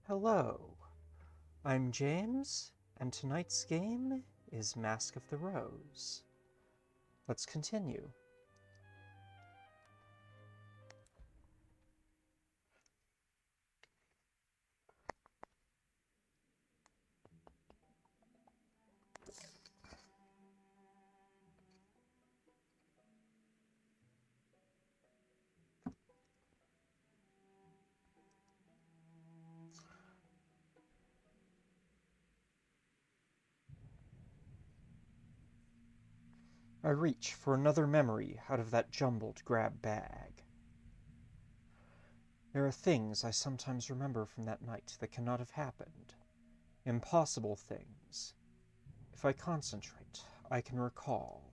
Hello, I'm James, and tonight's game is Mask of the Rose. Let's continue. I reach for another memory out of that jumbled grab bag. There are things I sometimes remember from that night that cannot have happened. Impossible things. If I concentrate, I can recall.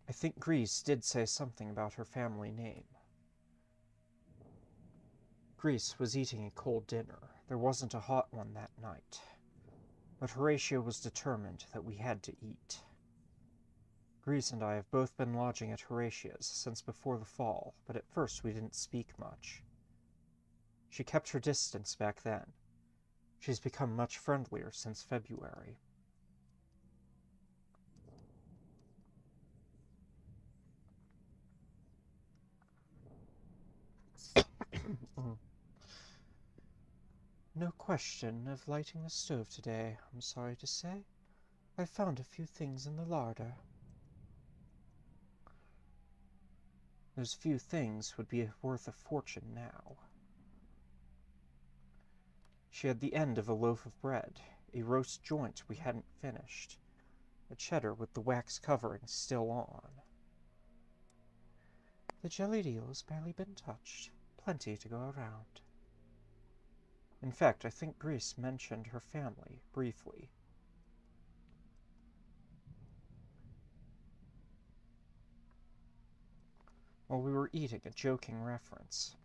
I think Grease did say something about her family name. Grease was eating a cold dinner. There wasn't a hot one that night. But Horatio was determined that we had to eat. Grease and I have both been lodging at Horatia's since before the fall, but at first we didn't speak much. She kept her distance back then. She's become much friendlier since February. No question of lighting the stove today, I'm sorry to say. I found a few things in the larder. Those few things would be worth a fortune now. She had the end of a loaf of bread, a roast joint we hadn't finished, a cheddar with the wax covering still on. The jellied eel's barely been touched. Plenty to go around. In fact, I think Grease mentioned her family, briefly. While we were eating, a joking reference.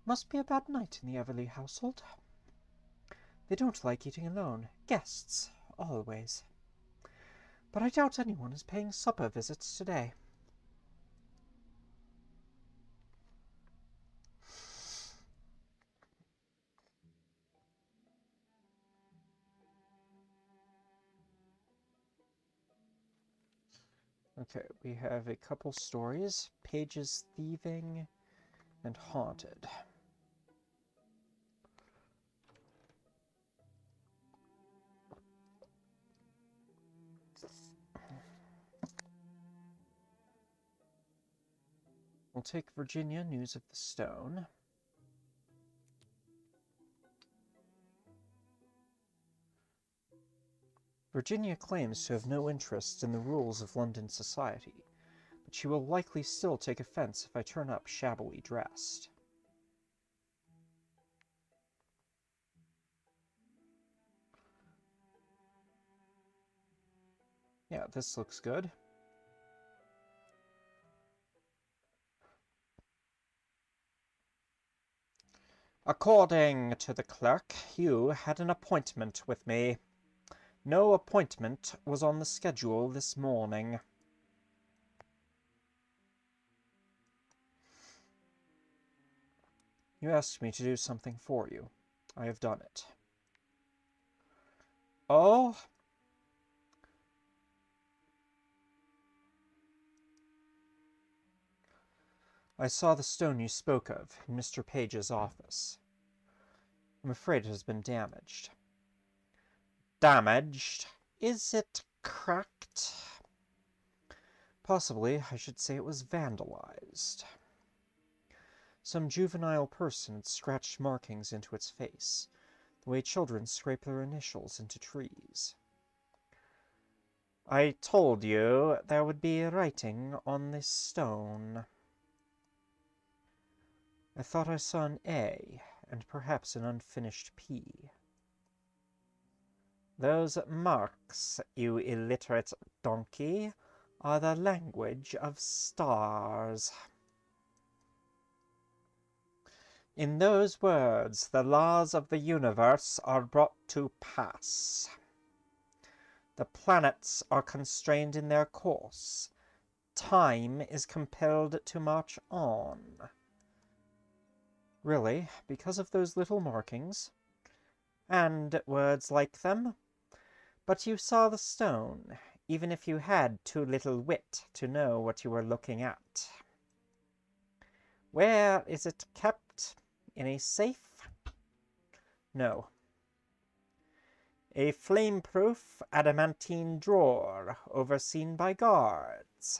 Must be a bad night in the Everly household. They don't like eating alone. Guests, always. But I doubt anyone is paying supper visits today. Okay, we have a couple stories. Pages thieving and haunted. We'll take Virginia, News of the Stone. Virginia claims to have no interest in the rules of London society, but she will likely still take offense if I turn up shabbily dressed. Yeah, this looks good. According to the clerk, you had an appointment with me. No appointment was on the schedule this morning. You asked me to do something for you. I have done it. Oh? I saw the stone you spoke of in Mr. Page's office. I'm afraid it has been damaged. Damaged? Is it cracked? Possibly I should say it was vandalized. Some juvenile person had scratched markings into its face, the way children scrape their initials into trees. I told you there would be writing on this stone. I thought I saw an A, and perhaps an unfinished P. Those marks, you illiterate donkey, are the language of stars. In those words, the laws of the universe are brought to pass. The planets are constrained in their course. Time is compelled to march on. Really, because of those little markings? And words like them? But you saw the stone, even if you had too little wit to know what you were looking at. Where is it kept? In a safe? No. A flame-proof adamantine drawer, overseen by guards.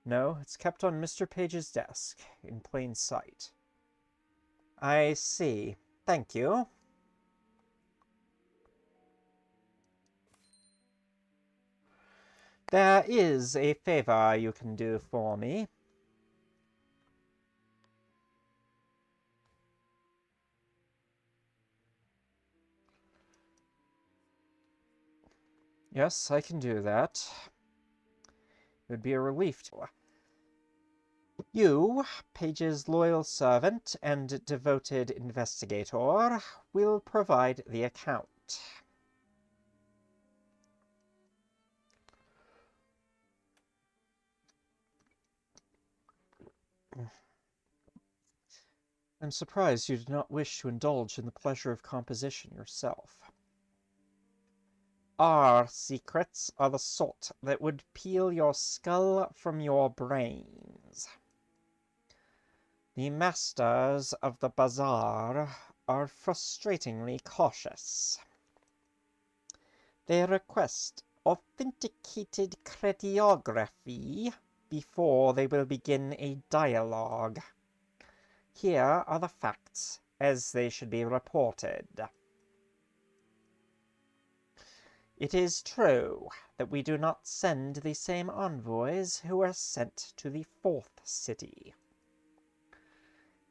No, it's kept on Mr. Page's desk, in plain sight. I see. Thank you. There is a favor you can do for me. Yes, I can do that. It would be a relief to... You, Page's loyal servant and devoted investigator, will provide the account. I'm surprised you did not wish to indulge in the pleasure of composition yourself. Our secrets are the sort that would peel your skull from your brains. The masters of the bazaar are frustratingly cautious. They request authenticated crediography before they will begin a dialogue. Here are the facts as they should be reported. It is true that we do not send the same envoys who were sent to the fourth city.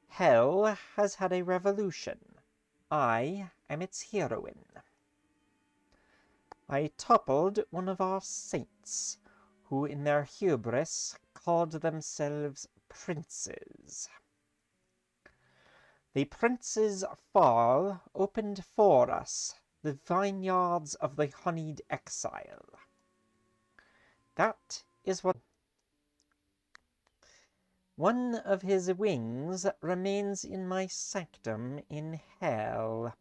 Hell has had a revolution. I am its heroine. I toppled one of our saints, who in their hubris called themselves princes. The prince's fall opened for us the vineyards of the honeyed exile. That is what... One of his wings remains in my sanctum in hell.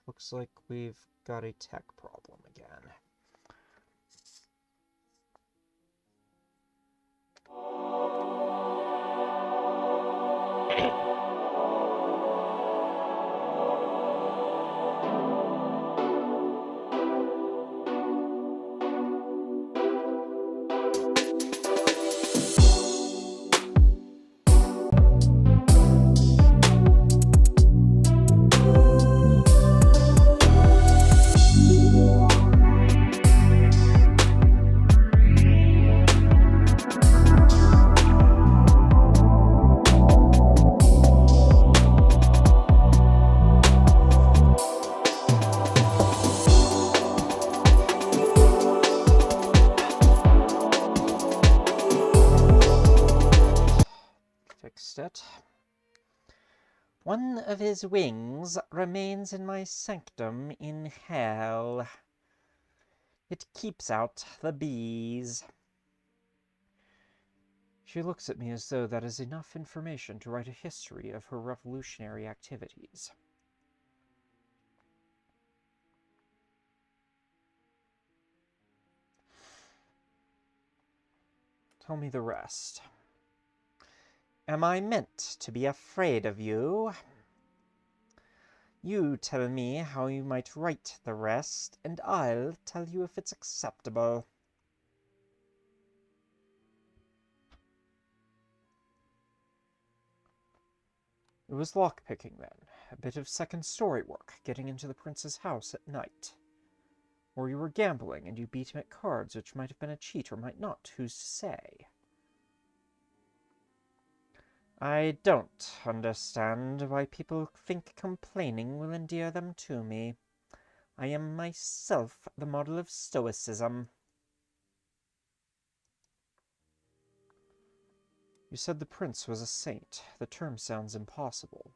Looks like we've got a tech problem again. It. One of his wings remains in my sanctum in hell. It keeps out the bees. She looks at me as though that is enough information to write a history of her revolutionary activities. Tell me the rest. Am I meant to be afraid of you? You tell me how you might write the rest, and I'll tell you if it's acceptable. It was lockpicking then, a bit of second-story work, getting into the prince's house at night. Or you were gambling and you beat him at cards, which might have been a cheat or might not, who's to say? I don't understand why people think complaining will endear them to me. I am myself the model of stoicism. You said the prince was a saint. The term sounds impossible.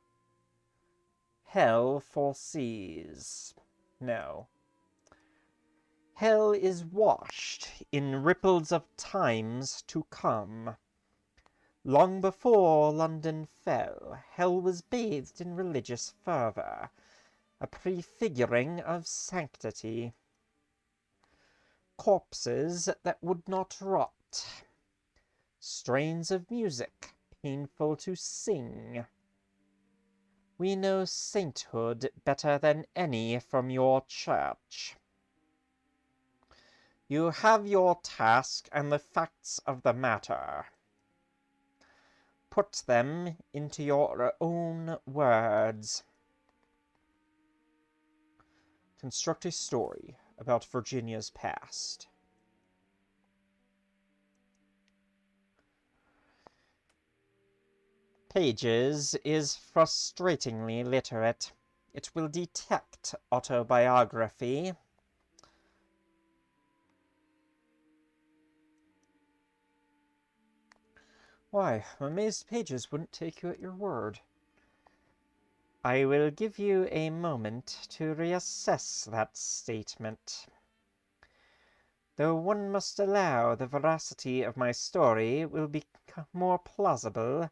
Hell foresees. No. Hell is washed in ripples of times to come. Long before London fell, hell was bathed in religious fervor, a prefiguring of sanctity. Corpses that would not rot, strains of music painful to sing. We know sainthood better than any from your church. You have your task and the facts of the matter. Put them into your own words. Construct a story about Virginia's past. Pages is frustratingly literate. It will detect autobiography. Why, I'm amazed Pages wouldn't take you at your word. I will give you a moment to reassess that statement. Though one must allow the veracity of my story will be more plausible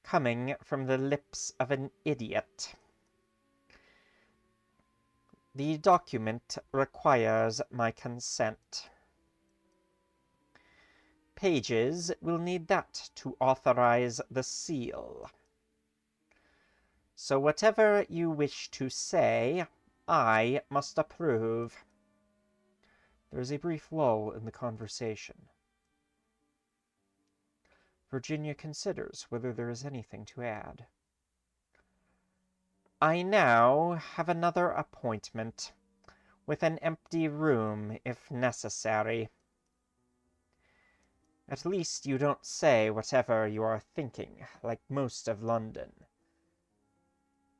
coming from the lips of an idiot. The document requires my consent. Pages will need that to authorize the seal. So whatever you wish to say, I must approve. There is a brief lull in the conversation. Virginia considers whether there is anything to add. I now have another appointment, with an empty room if necessary. At least you don't say whatever you are thinking, like most of London.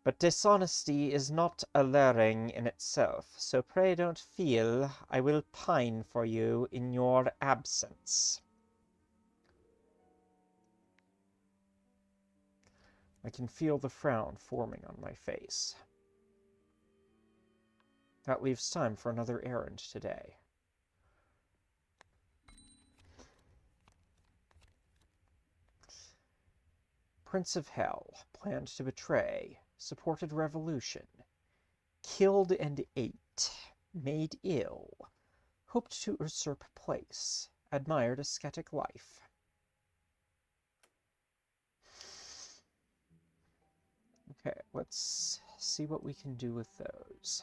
But dishonesty is not alluring in itself, so pray don't feel I will pine for you in your absence. I can feel the frown forming on my face. That leaves time for another errand today. Prince of Hell planned to betray, supported revolution, killed and ate, made ill, hoped to usurp place, admired ascetic life. Okay, let's see what we can do with those.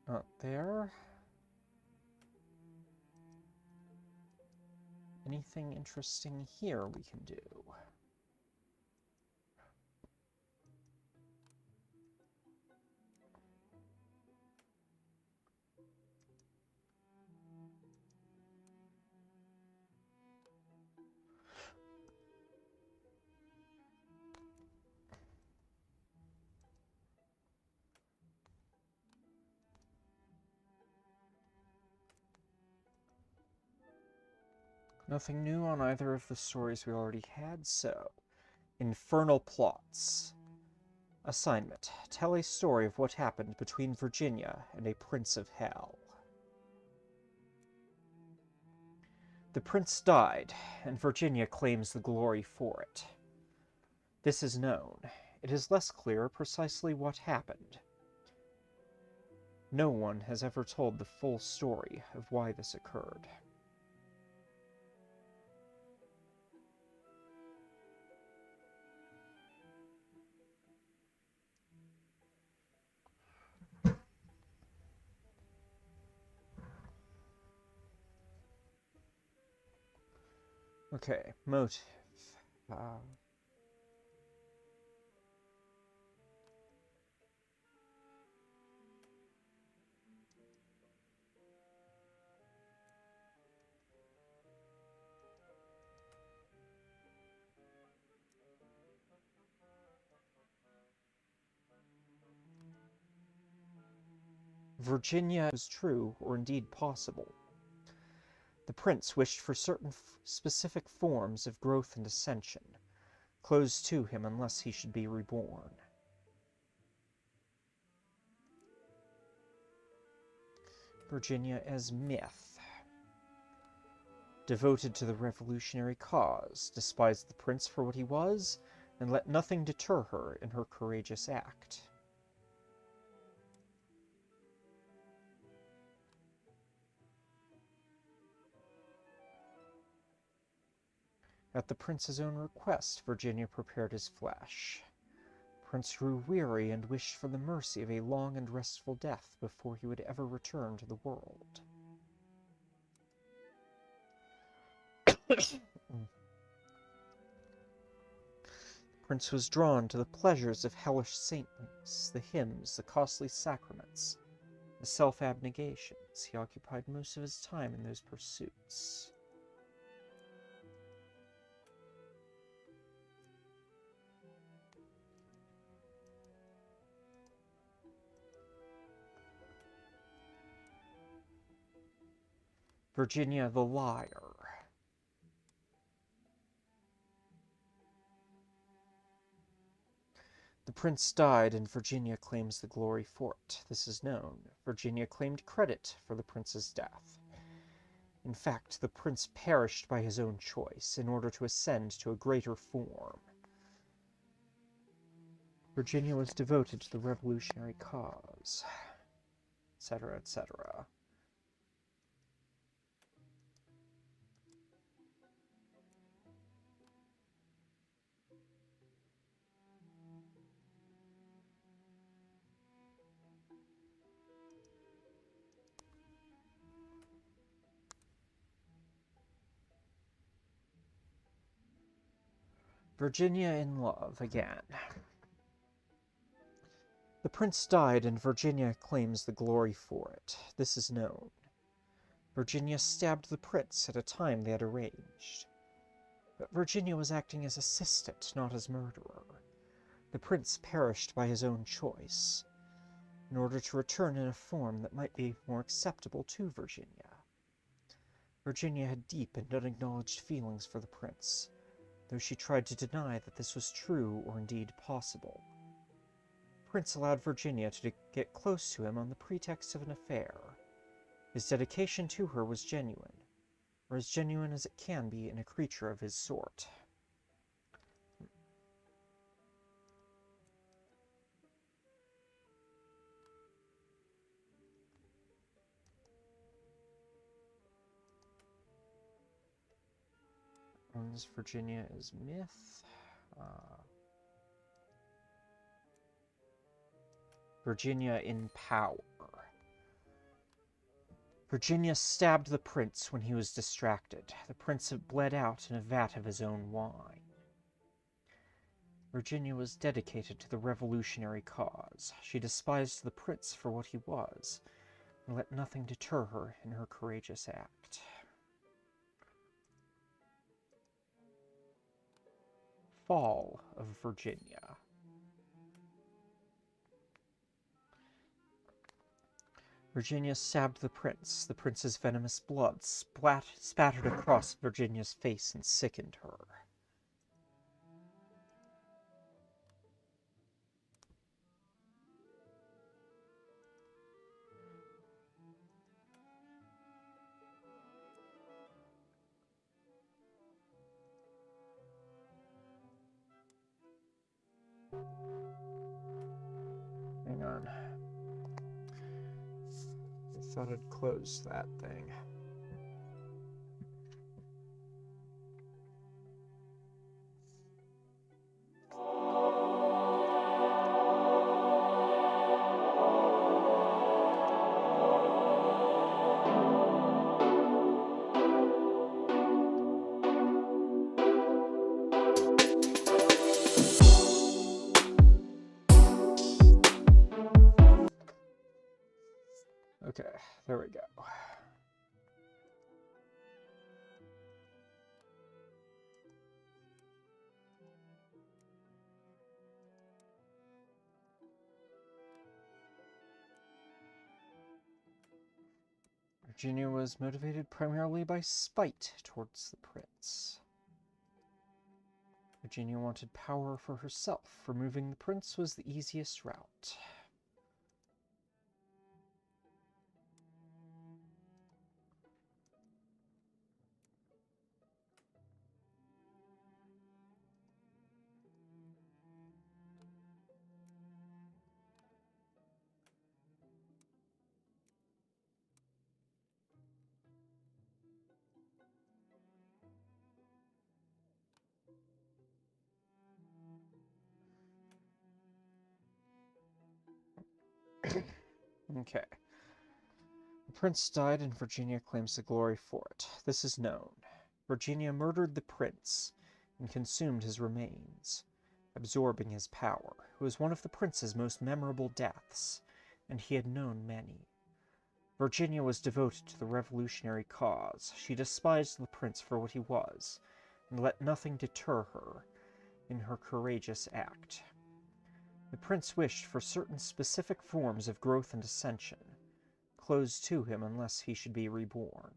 Not there. Anything interesting here we can do? Nothing new on either of the stories we already had, so... Infernal Plots. Assignment. Tell a story of what happened between Virginia and a Prince of Hell. The prince died, and Virginia claims the glory for it. This is known. It is less clear precisely what happened. No one has ever told the full story of why this occurred. Okay, motive. Virginia was true, or indeed possible. The prince wished for certain specific forms of growth and ascension, closed to him unless he should be reborn. Virginia as Neath. Devoted to the revolutionary cause, despised the prince for what he was, and let nothing deter her in her courageous act. At the prince's own request, Virginia prepared his flesh. The prince grew weary and wished for the mercy of a long and restful death before he would ever return to the world. The prince was drawn to the pleasures of hellish saintliness, the hymns, the costly sacraments, the self-abnegations. He occupied most of his time in those pursuits. Virginia the Liar. The prince died, and Virginia claims the glory for it. This is known. Virginia claimed credit for the prince's death. In fact, the prince perished by his own choice in order to ascend to a greater form. Virginia was devoted to the revolutionary cause, etc., etc. Virginia in love again. The prince died, and Virginia claims the glory for it. This is known. Virginia stabbed the prince at a time they had arranged. But Virginia was acting as assistant, not as murderer. The prince perished by his own choice, in order to return in a form that might be more acceptable to Virginia. Virginia had deep and unacknowledged feelings for the prince, though she tried to deny that this was true or indeed possible. The prince allowed Virginia to get close to him on the pretext of an affair. His dedication to her was genuine, or as genuine as it can be in a creature of his sort. Virginia is Myth. Virginia in power. Virginia stabbed the prince when he was distracted. The prince had bled out in a vat of his own wine. Virginia was dedicated to the revolutionary cause. She despised the prince for what he was, and let nothing deter her in her courageous act. Fall of Virginia. Virginia stabbed the prince. The prince's venomous blood spattered across Virginia's face and sickened her. Hang on. I thought I'd close that thing. Okay, there we go. Virginia was motivated primarily by spite towards the prince. Virginia wanted power for herself. Removing the prince was the easiest route. Okay. The prince died and Virginia claims the glory for it. This is known. Virginia murdered the prince and consumed his remains, absorbing his power. It was one of the prince's most memorable deaths, and he had known many. Virginia was devoted to the revolutionary cause. She despised the prince for what he was, and let nothing deter her in her courageous act. The prince wished for certain specific forms of growth and ascension, closed to him unless he should be reborn.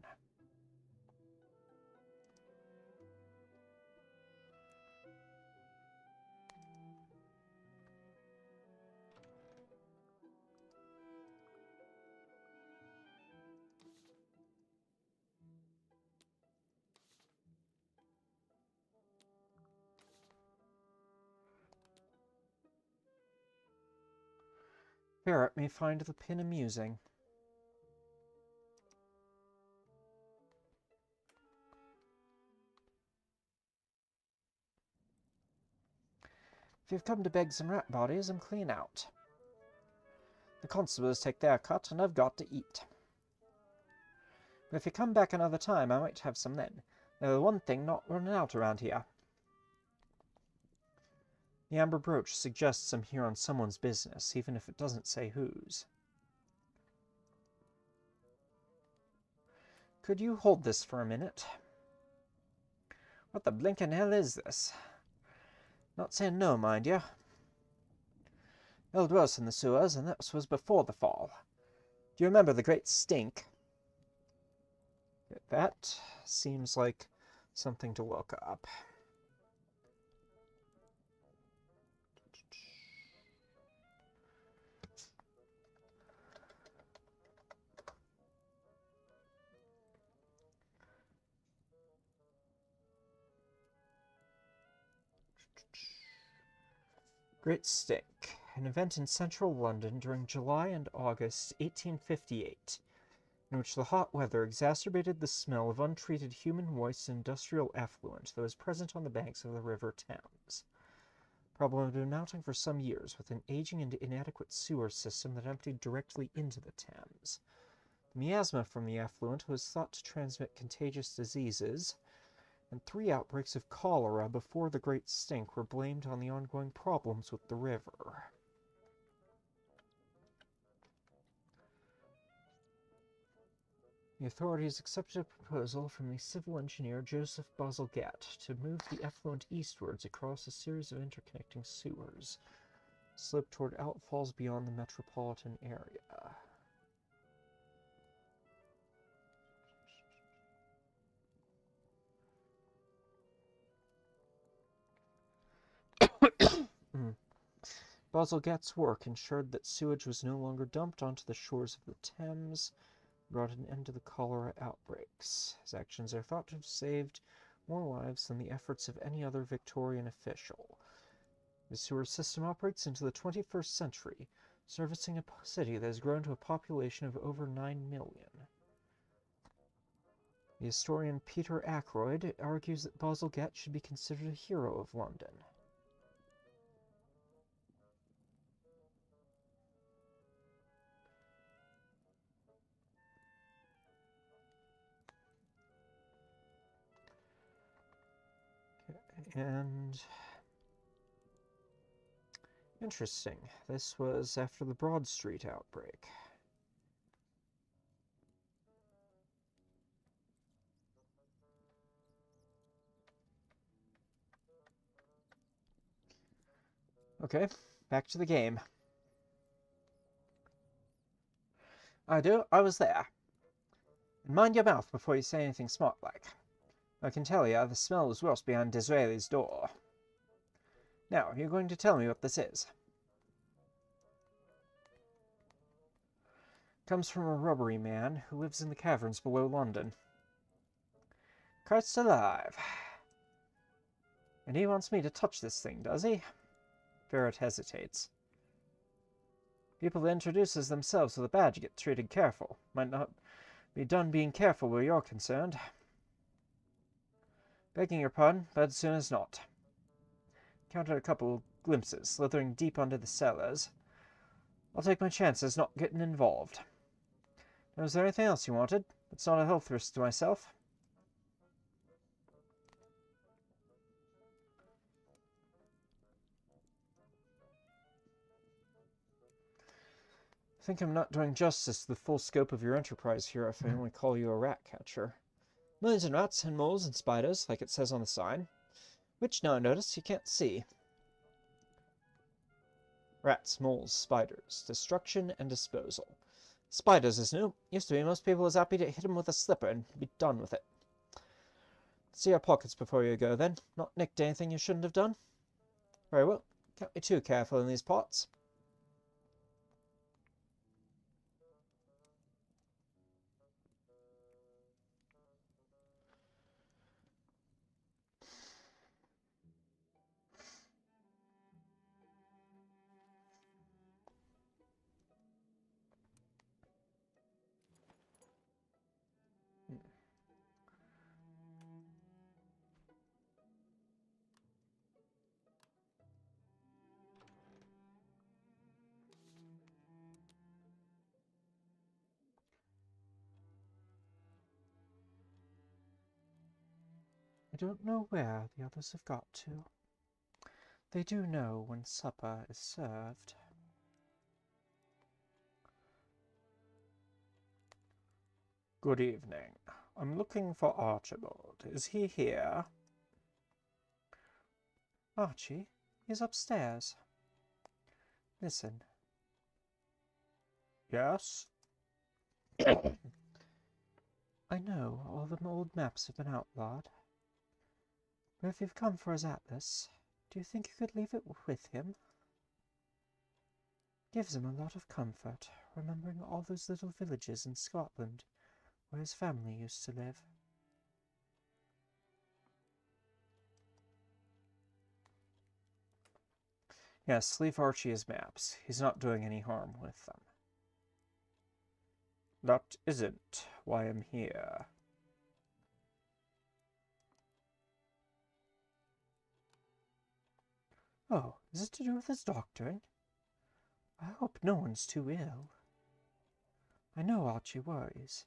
Barrett may find the pin amusing. If you've come to beg some rat bodies, I'm clean out. The constables take their cut, and I've got to eat. But if you come back another time, I might have some then. They're the one thing not running out around here. The amber brooch suggests I'm here on someone's business, even if it doesn't say whose. Could you hold this for a minute? What the blinkin' hell is this? Not saying no, mind you. Held worse in the sewers, and this was before the fall. Do you remember the great stink? That seems like something to look up. Great Stink, an event in central London during July and August 1858, in which the hot weather exacerbated the smell of untreated human waste and industrial effluent that was present on the banks of the River Thames. The problem had been mounting for some years, with an aging and inadequate sewer system that emptied directly into the Thames. The miasma from the effluent was thought to transmit contagious diseases, and 3 outbreaks of cholera before the Great Stink were blamed on the ongoing problems with the river. The authorities accepted a proposal from the civil engineer Joseph Bazalgette to move the effluent eastwards across a series of interconnecting sewers, slope toward outfalls beyond the metropolitan area. Bazalgette's work ensured that sewage was no longer dumped onto the shores of the Thames, brought an end to the cholera outbreaks. His actions are thought to have saved more lives than the efforts of any other Victorian official. The sewer system operates into the 21st century, servicing a city that has grown to a population of over 9 million. The historian Peter Ackroyd argues that Bazalgette should be considered a hero of London. And interesting, this was after the Broad Street outbreak. Okay, back to the game. I was there. And mind your mouth before you say anything smart-like. I can tell you, the smell was worse behind Disraeli's door. Now, you're going to tell me what this is. Comes from a rubbery man who lives in the caverns below London. Christ alive. And he wants me to touch this thing, does he? Ferret hesitates. People that introduces themselves with a badge get treated careful. Might not be done being careful where you're concerned. Begging your pardon, but as soon as not. Counted a couple glimpses, slithering deep under the cellars. I'll take my chances not getting involved. Now, is there anything else you wanted? It's not a health risk to myself. I think I'm not doing justice to the full scope of your enterprise here if I only call you a rat catcher. Millions of rats and moles and spiders, like it says on the sign, which now I notice you can't see. Rats, moles, spiders, destruction and disposal. Spiders is new. Used to be most people was happy to hit 'em with a slipper and be done with it. See your pockets before you go, then. Not nicked anything you shouldn't have done? Very well. Can't be too careful in these parts. I don't know where the others have got to. They do know when supper is served. Good evening. I'm looking for Archibald. Is he here? Archie? He's upstairs. Listen. Yes? I know all the old maps have been outlawed. But if you've come for his atlas, do you think you could leave it with him? Gives him a lot of comfort, remembering all those little villages in Scotland where his family used to live. Yes, leave Archie his maps. He's not doing any harm with them. That isn't why I'm here. Oh, is it to do with his doctoring? I hope no one's too ill. I know Archie worries,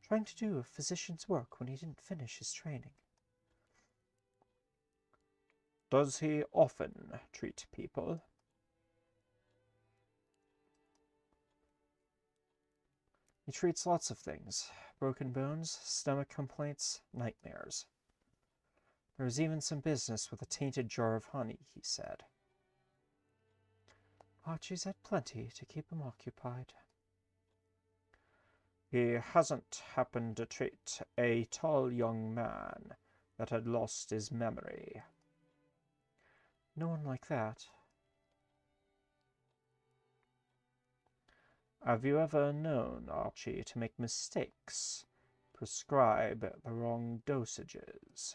trying to do a physician's work when he didn't finish his training. Does he often treat people? He treats lots of things. Broken bones, stomach complaints, nightmares. There was even some business with a tainted jar of honey, he said. Archie's had plenty to keep him occupied. He hasn't happened to treat a tall young man that had lost his memory. No one like that. Have you ever known Archie to make mistakes? Prescribe the wrong dosages?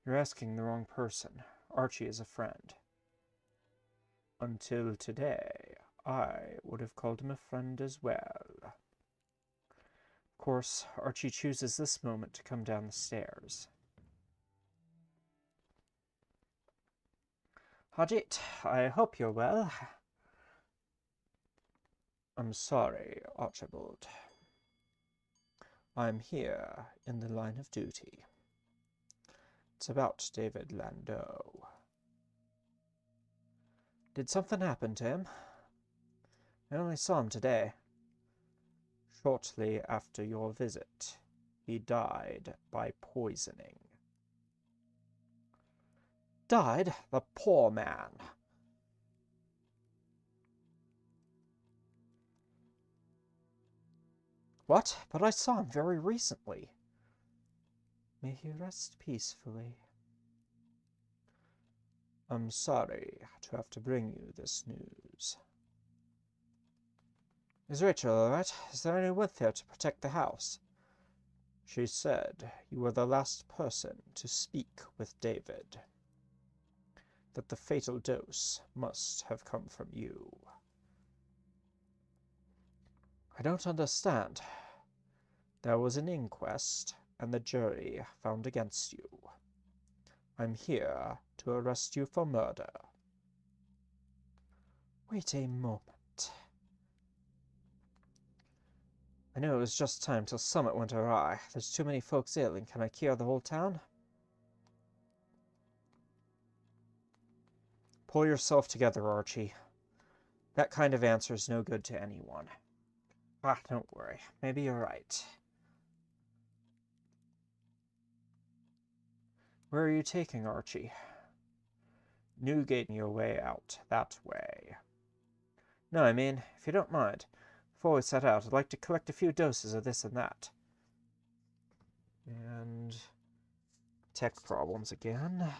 You're asking the wrong person. Archie is a friend. Until today, I would have called him a friend as well. Of course, Archie chooses this moment to come down the stairs. Hajit, I hope you're well. I'm sorry, Archibald. I'm here in the line of duty. It's about David Landau. Did something happen to him? I only saw him today. Shortly after your visit, he died by poisoning. Died? The poor man. What? But I saw him very recently. May he rest peacefully. I'm sorry to have to bring you this news. Is Rachel all right? Is there anyone with her to protect the house? She said you were the last person to speak with David. That the fatal dose must have come from you. I don't understand. There was an inquest, and the jury found against you. I'm here to arrest you for murder. Wait a moment. I knew it was just time till Summit went awry. There's too many folks ill, and can I cure the whole town? Pull yourself together, Archie. That kind of answer is no good to anyone. Ah, don't worry. Maybe you're right. Where are you taking Archie? Newgate your way out that way. No, I mean, if you don't mind, before we set out, I'd like to collect a few doses of this and that. And tech problems again.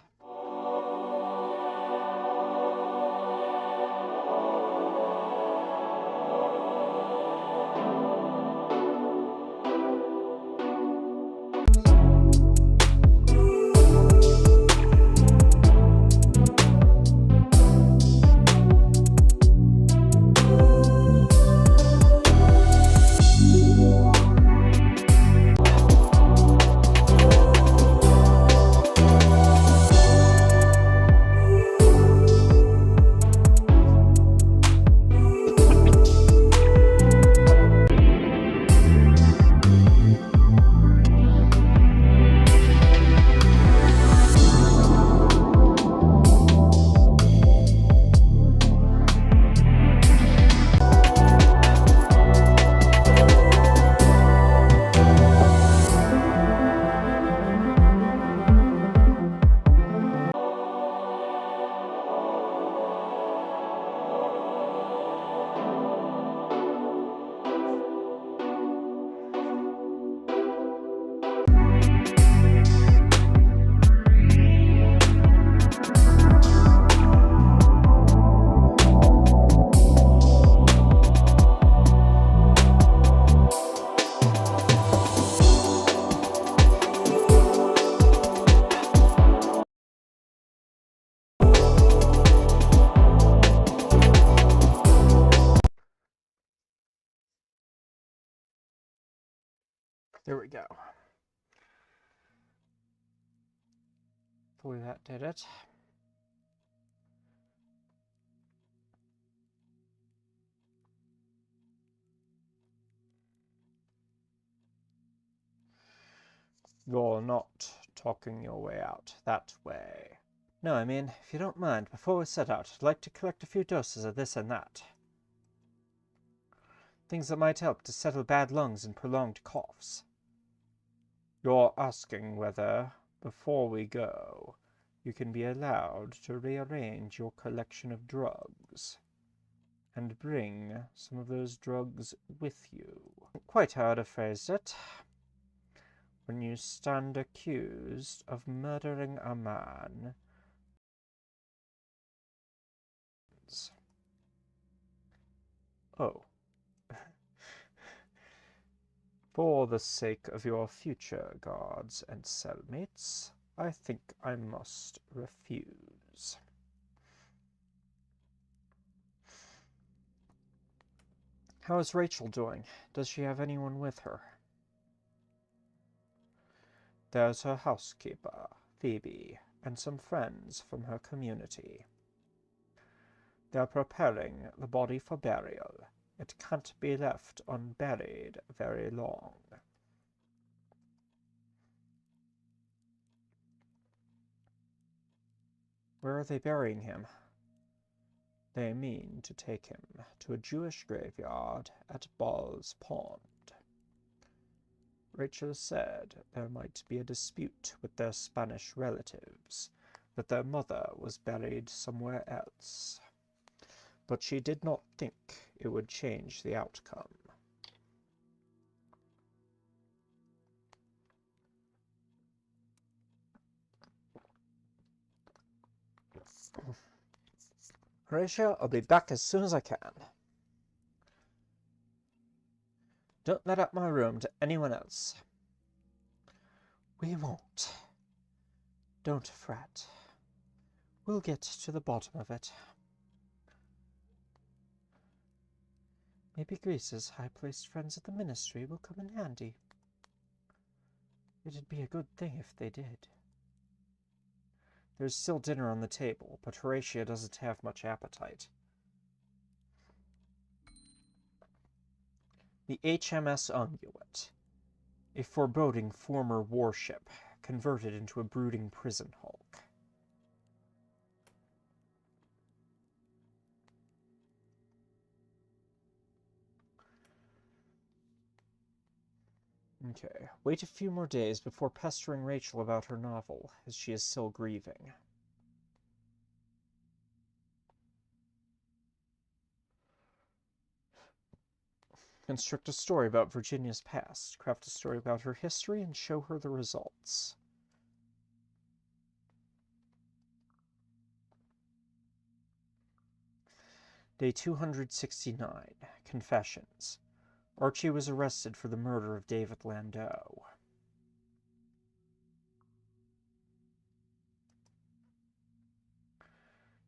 There we go. Hopefully that did it. You're not talking your way out that way. No, I mean, if you don't mind, before we set out, I'd like to collect a few doses of this and that. Things that might help to settle bad lungs and prolonged coughs. You're asking whether, before we go, you can be allowed to rearrange your collection of drugs and bring some of those drugs with you. Quite how I'd have phrased it. When you stand accused of murdering a man. Oh. For the sake of your future guards and cellmates, I think I must refuse. How is Rachel doing? Does she have anyone with her? There's her housekeeper, Phoebe, and some friends from her community. They're preparing the body for burial. It can't be left unburied very long. Where are they burying him? They mean to take him to a Jewish graveyard at Ball's Pond. Rachel said there might be a dispute with their Spanish relatives, that their mother was buried somewhere else. But she did not think it would change the outcome. Horatio, I'll be back as soon as I can. Don't let out my room to anyone else. We won't. Don't fret. We'll get to the bottom of it. Maybe Greece's high-placed friends at the ministry will come in handy. It'd be a good thing if they did. There's still dinner on the table, but Horatio doesn't have much appetite. The HMS Ungulate, a foreboding former warship, converted into a brooding prison hulk. Okay, wait a few more days before pestering Rachel about her novel, as she is still grieving. Construct a story about Virginia's past, craft a story about her history, and show her the results. Day 269, Confessions. Archie was arrested for the murder of David Landau.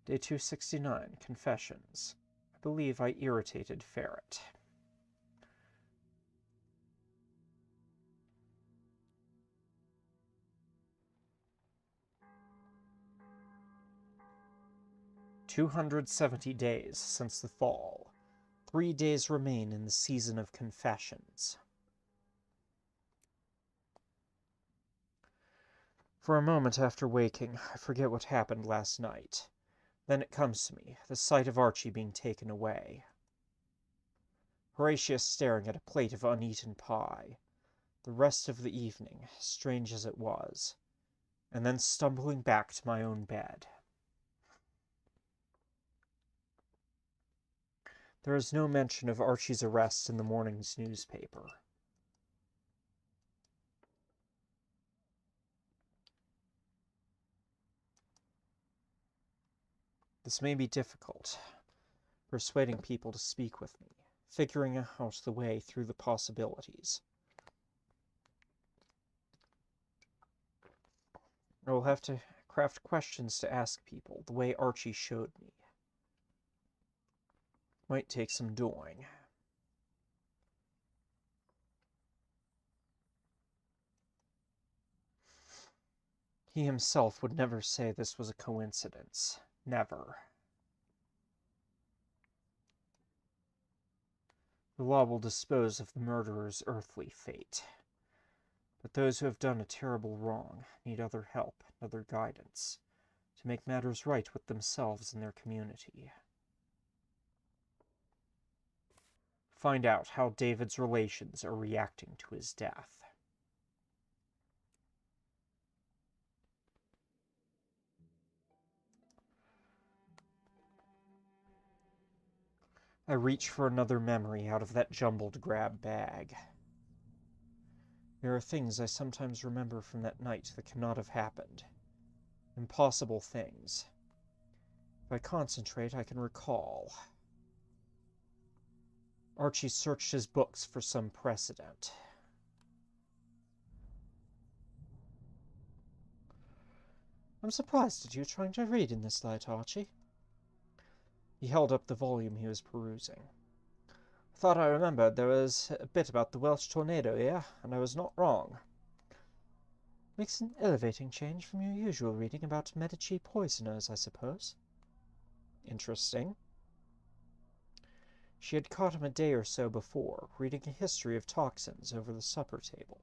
Day 269, Confessions. I believe I irritated Ferret. "270 days since the fall. 3 days remain in the season of confessions." For a moment after waking, I forget what happened last night. Then it comes to me, the sight of Archie being taken away. Horatio staring at a plate of uneaten pie. The rest of the evening, strange as it was. And then stumbling back to my own bed. There is no mention of Archie's arrest in the morning's newspaper. This may be difficult, persuading people to speak with me, figuring out the way through the possibilities. I will have to craft questions to ask people, the way Archie showed me. Might take some doing. He himself would never say this was a coincidence. Never. The law will dispose of the murderer's earthly fate. But those who have done a terrible wrong need other help and other guidance to make matters right with themselves and their community. Find out how David's relations are reacting to his death. I reach for another memory out of that jumbled grab bag. There are things I sometimes remember from that night that cannot have happened. Impossible things. If I concentrate, I can recall. Archie searched his books for some precedent. I'm surprised at you trying to read in this light, Archie. He held up the volume he was perusing. I thought I remembered there was a bit about the Welsh tornado here, and I was not wrong. Makes an elevating change from your usual reading about Medici poisoners, I suppose. Interesting. She had caught him a day or so before, reading a history of toxins over the supper table.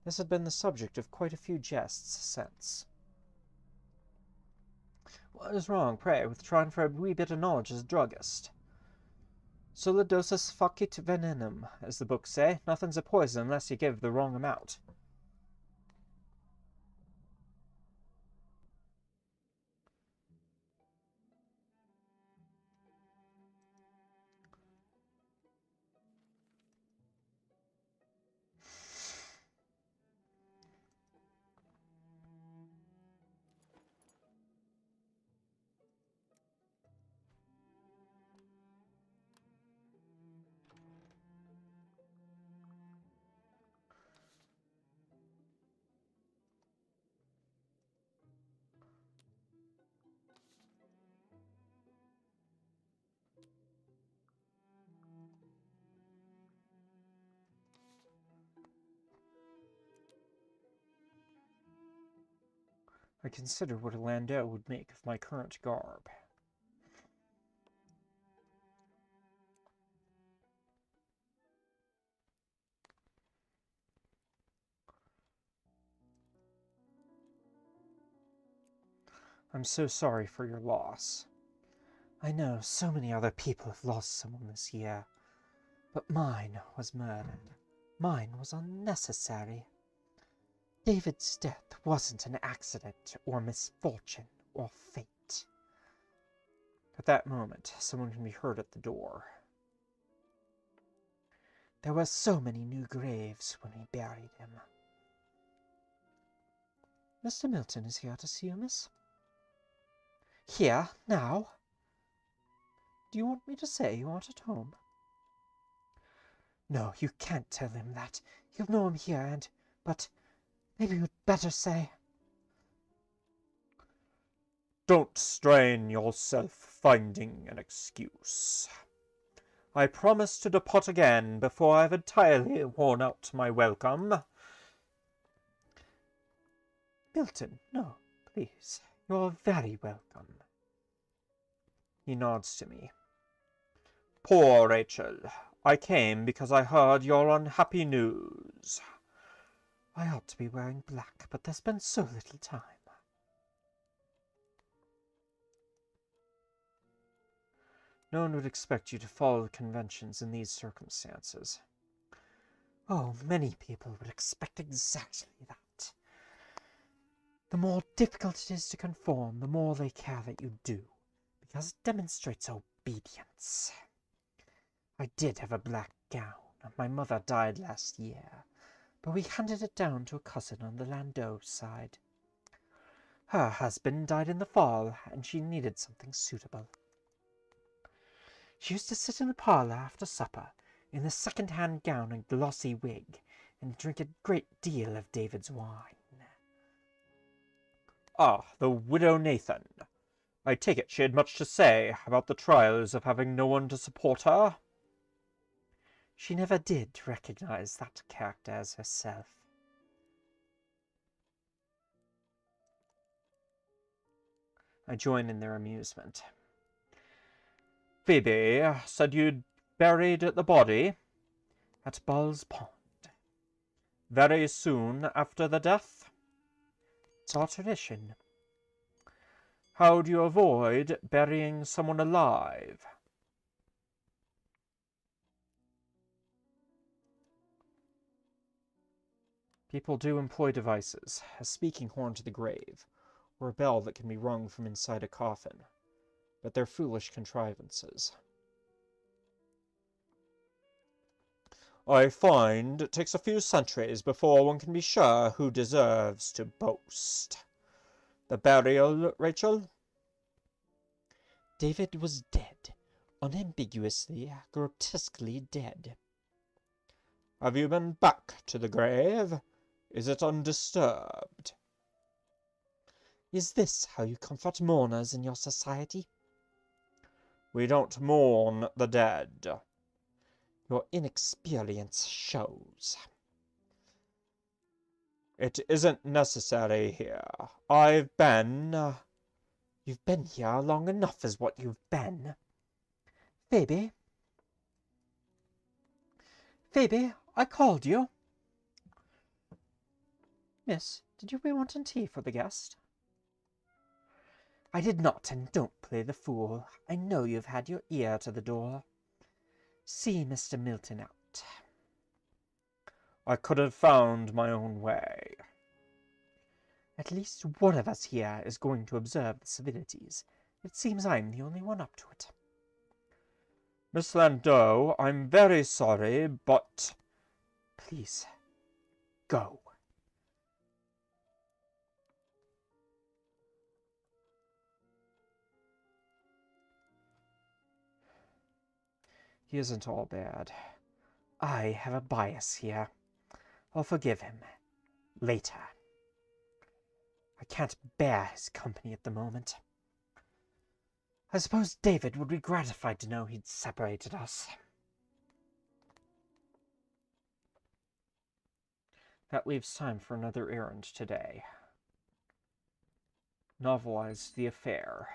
This had been the subject of quite a few jests since. What is wrong, pray, with trying for a wee bit of knowledge as a druggist? Sola dosis facit venenum, as the books say. Nothing's a poison unless you give the wrong amount. I consider what a landau would make of my current garb. I'm so sorry for your loss. I know so many other people have lost someone this year, but mine was murdered. Mine was unnecessary. David's death wasn't an accident or misfortune or fate. At that moment, someone can be heard at the door. There were so many new graves when we buried him. Mr. Milton is here to see you, miss. Here, now? Do you want me to say you aren't at home? No, you can't tell him that. He'll know I'm here, but maybe you'd better say... Don't strain yourself finding an excuse. I promise to depart again before I've entirely worn out my welcome. Milton, no, please. You're very welcome. He nods to me. Poor Rachel, I came because I heard your unhappy news. I ought to be wearing black, but there's been so little time. No one would expect you to follow the conventions in these circumstances. Oh, many people would expect exactly that. The more difficult it is to conform, the more they care that you do, because it demonstrates obedience. I did have a black gown. My mother died last year, but we handed it down to a cousin on the landau side. Her husband died in the fall, and she needed something suitable. She used to sit in the parlour after supper, in a second-hand gown and glossy wig, and drink a great deal of David's wine. Ah, the widow Nathan. I take it she had much to say about the trials of having no one to support her? She never did recognize that character as herself. I join in their amusement. Phoebe said you'd buried the body at Ball's Pond. Very soon after the death? It's our tradition. How do you avoid burying someone alive? People do employ devices, a speaking horn to the grave, or a bell that can be rung from inside a coffin, but they're foolish contrivances. I find it takes a few centuries before one can be sure who deserves to boast. The burial, Rachel? David was dead, unambiguously, grotesquely dead. Have you been back to the grave? Is it undisturbed? Is this how you comfort mourners in your society? We don't mourn the dead. Your inexperience shows. It isn't necessary here. I've been... You've been here long enough is what you've been. Phoebe? Phoebe, I called you. Miss, did you want some tea for the guest? I did not, and don't play the fool. I know you've had your ear to the door. See Mr. Milton out. I could have found my own way. At least one of us here is going to observe the civilities. It seems I'm the only one up to it. Miss Landau, I'm very sorry, but... Please, go. He isn't all bad. I have a bias here. I'll forgive him. Later. I can't bear his company at the moment. I suppose David would be gratified to know he'd separated us. That leaves time for another errand today. Novelized the affair.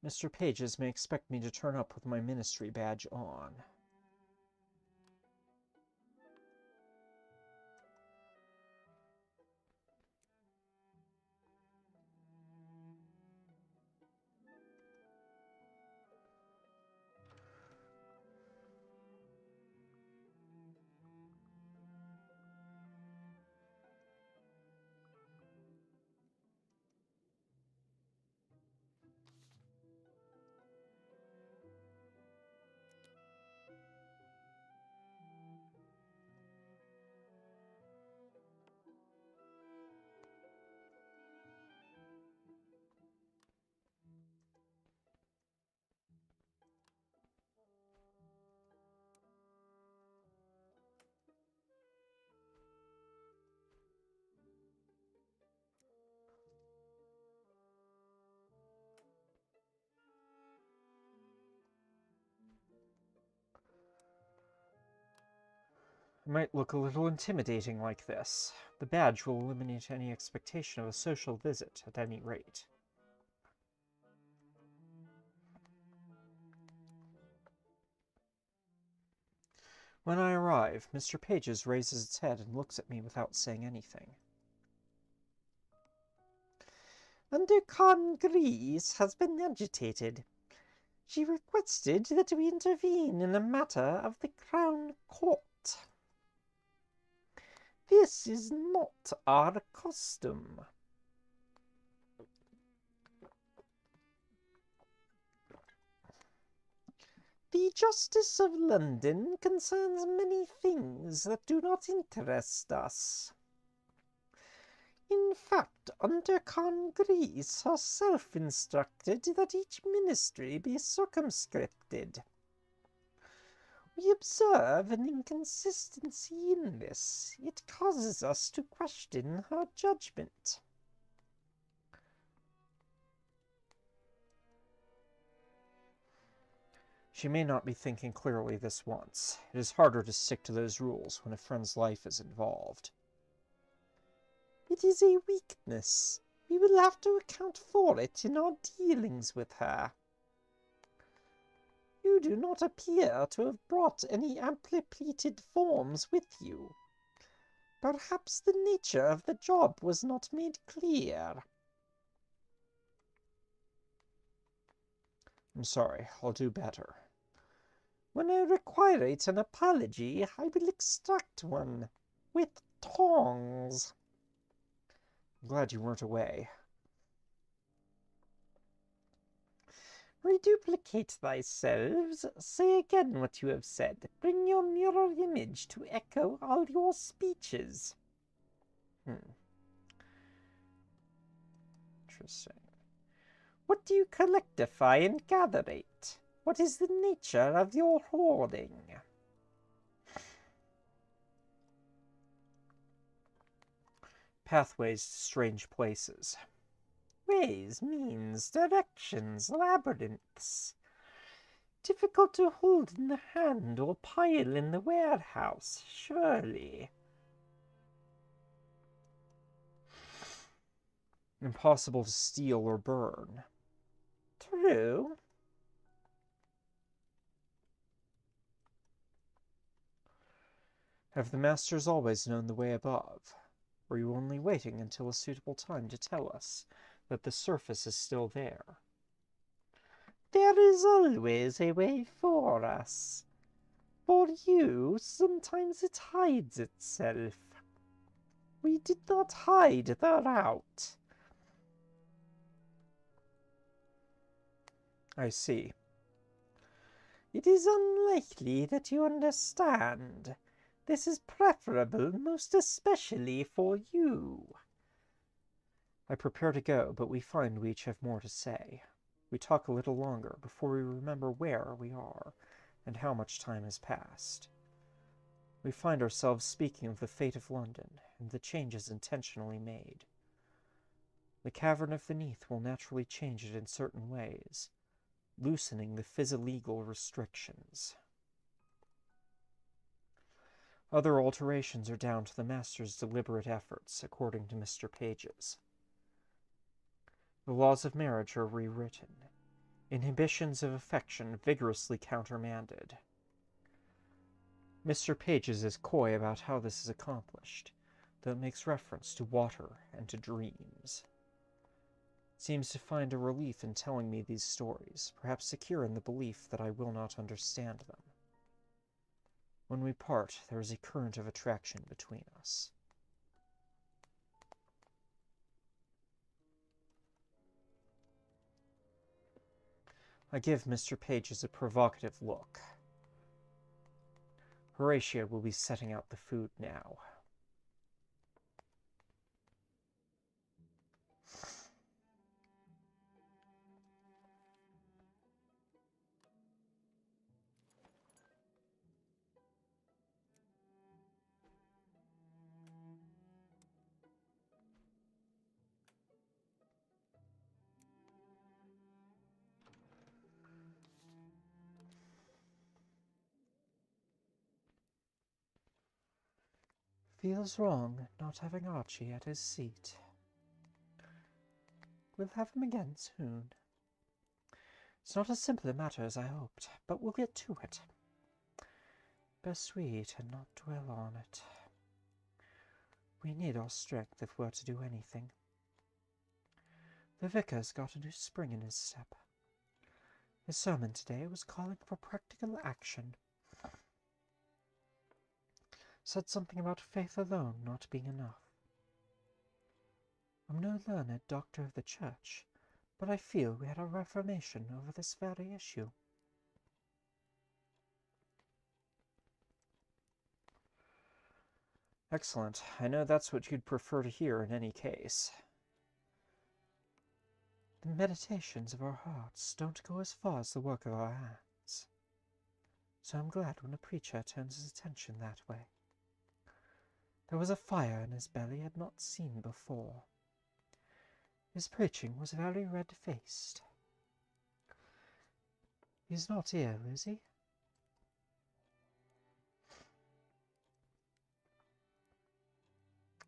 Mr. Pages may expect me to turn up with my ministry badge on. It might look a little intimidating like this. The badge will eliminate any expectation of a social visit, at any rate. When I arrive, Mr. Pages raises its head and looks at me without saying anything. Undercon Grease has been agitated. She requested that we intervene in a matter of the Crown Court. This is not our custom. The Justice of London concerns many things that do not interest us. In fact, Undercon Grease herself instructed that each ministry be circumscribed. We observe an inconsistency in this. It causes us to question her judgment. She may not be thinking clearly this once. It is harder to stick to those rules when a friend's life is involved. It is a weakness. We will have to account for it in our dealings with her. You do not appear to have brought any amply pleated forms with you. Perhaps the nature of the job was not made clear. I'm sorry, I'll do better. When I requite an apology, I will extract one with tongs. I'm glad you weren't away. Reduplicate thyself. Say again what you have said. Bring your mirror image to echo all your speeches. Interesting. What do you collectify and gatherate? What is the nature of your hoarding? Pathways to strange places. Ways, means, directions, labyrinths. Difficult to hold in the hand or pile in the warehouse, surely. Impossible to steal or burn. True. Have the masters always known the way above? Were you only waiting until a suitable time to tell us that the surface is still there? There is always a way for us. For you, sometimes it hides itself. We did not hide the route. I see. It is unlikely that you understand. This is preferable, most especially for you. I prepare to go, but we find we each have more to say. We talk a little longer before we remember where we are and how much time has passed. We find ourselves speaking of the fate of London and the changes intentionally made. The cavern of the Neath will naturally change it in certain ways, loosening the physilegal restrictions. Other alterations are down to the Master's deliberate efforts, according to Mr. Pages. The laws of marriage are rewritten, inhibitions of affection vigorously countermanded. Mr. Pages is coy about how this is accomplished, though it makes reference to water and to dreams. Seems to find a relief in telling me these stories, perhaps secure in the belief that I will not understand them. When we part, there is a current of attraction between us. I give Mr. Pages a provocative look. Horatio will be setting out the food now. Feels wrong not having Archie at his seat. We'll have him again soon. It's not as simple a matter as I hoped, but we'll get to it. Best we eat and not dwell on it. We need our strength if we're to do anything. The vicar's got a new spring in his step. His sermon today was calling for practical action. Said something about faith alone not being enough. I'm no learned doctor of the church, but I feel we had a reformation over this very issue. Excellent. I know that's what you'd prefer to hear in any case. The meditations of our hearts don't go as far as the work of our hands. So I'm glad when a preacher turns his attention that way. There was a fire in his belly I'd not seen before. His preaching was very red-faced. He's not ill, is he?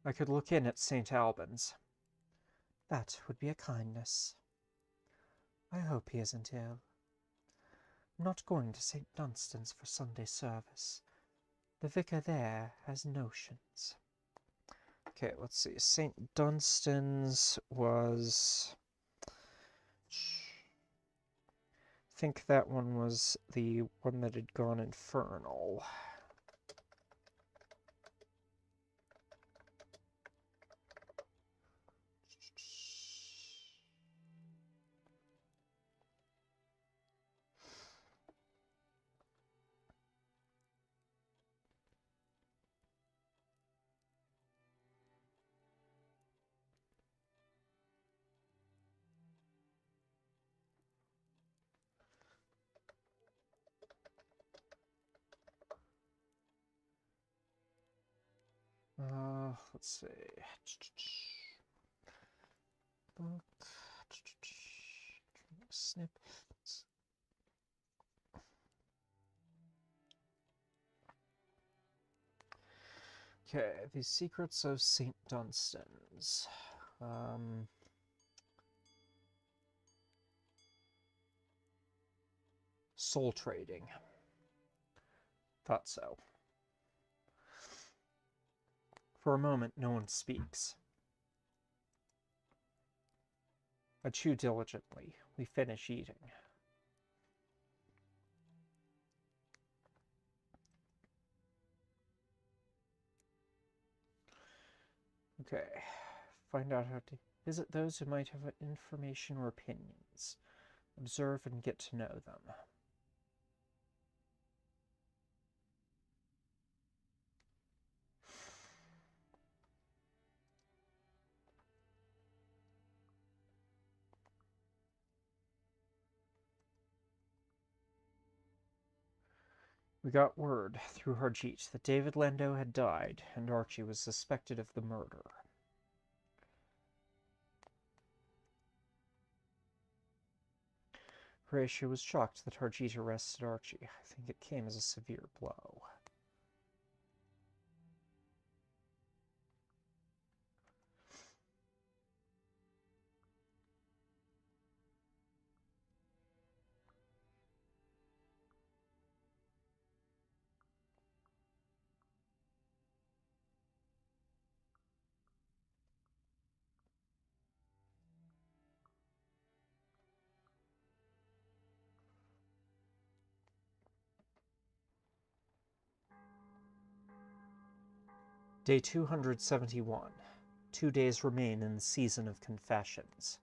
I could look in at St. Albans. That would be a kindness. I hope he isn't ill. I'm not going to St. Dunstan's for Sunday service. The vicar there has notions. Okay, let's see. St. Dunstan's was... I think that one was the one that had gone infernal. Let's see. Book. Snippets. Okay, the secrets of St. Dunstan's. Soul trading. Thought so. For a moment, no one speaks. I chew diligently. We finish eating. Okay. Find out how to visit those who might have information or opinions. Observe and get to know them. We got word through Harjeet that David Lendo had died, and Archie was suspected of the murder. Horatio was shocked that Harjeet arrested Archie. I think it came as a severe blow. Day 271. 2 days remain in the season of confessions.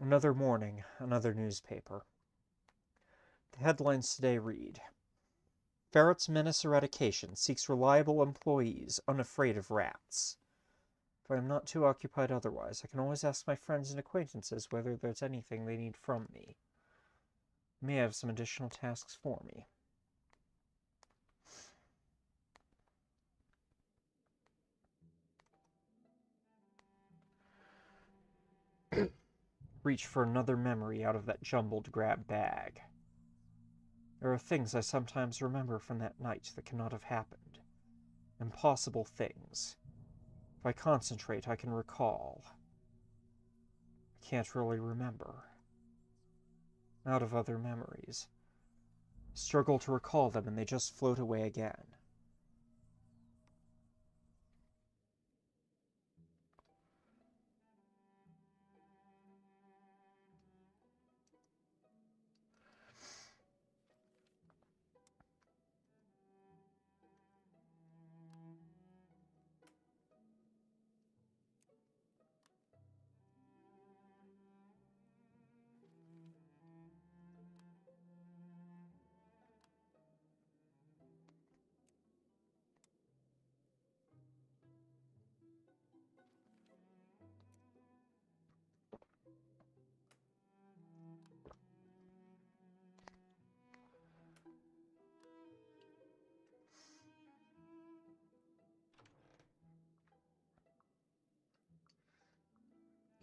Another morning, another newspaper. The headlines today read, Ferret's Menace Eradication seeks reliable employees unafraid of rats. If I am not too occupied otherwise, I can always ask my friends and acquaintances whether there's anything they need from me. They may have some additional tasks for me. Reach for another memory out of that jumbled grab bag. There are things I sometimes remember from that night that cannot have happened. Impossible things. If I concentrate, I can recall. I can't really remember. Out of other memories. Struggle to recall them and they just float away again.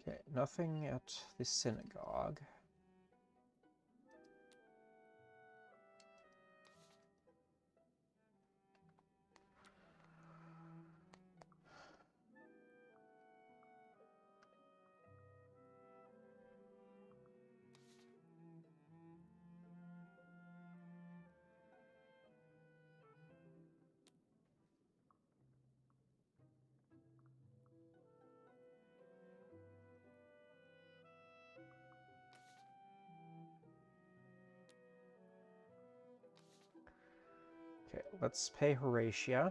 Okay, nothing at the synagogue. Okay, let's pay Horatia.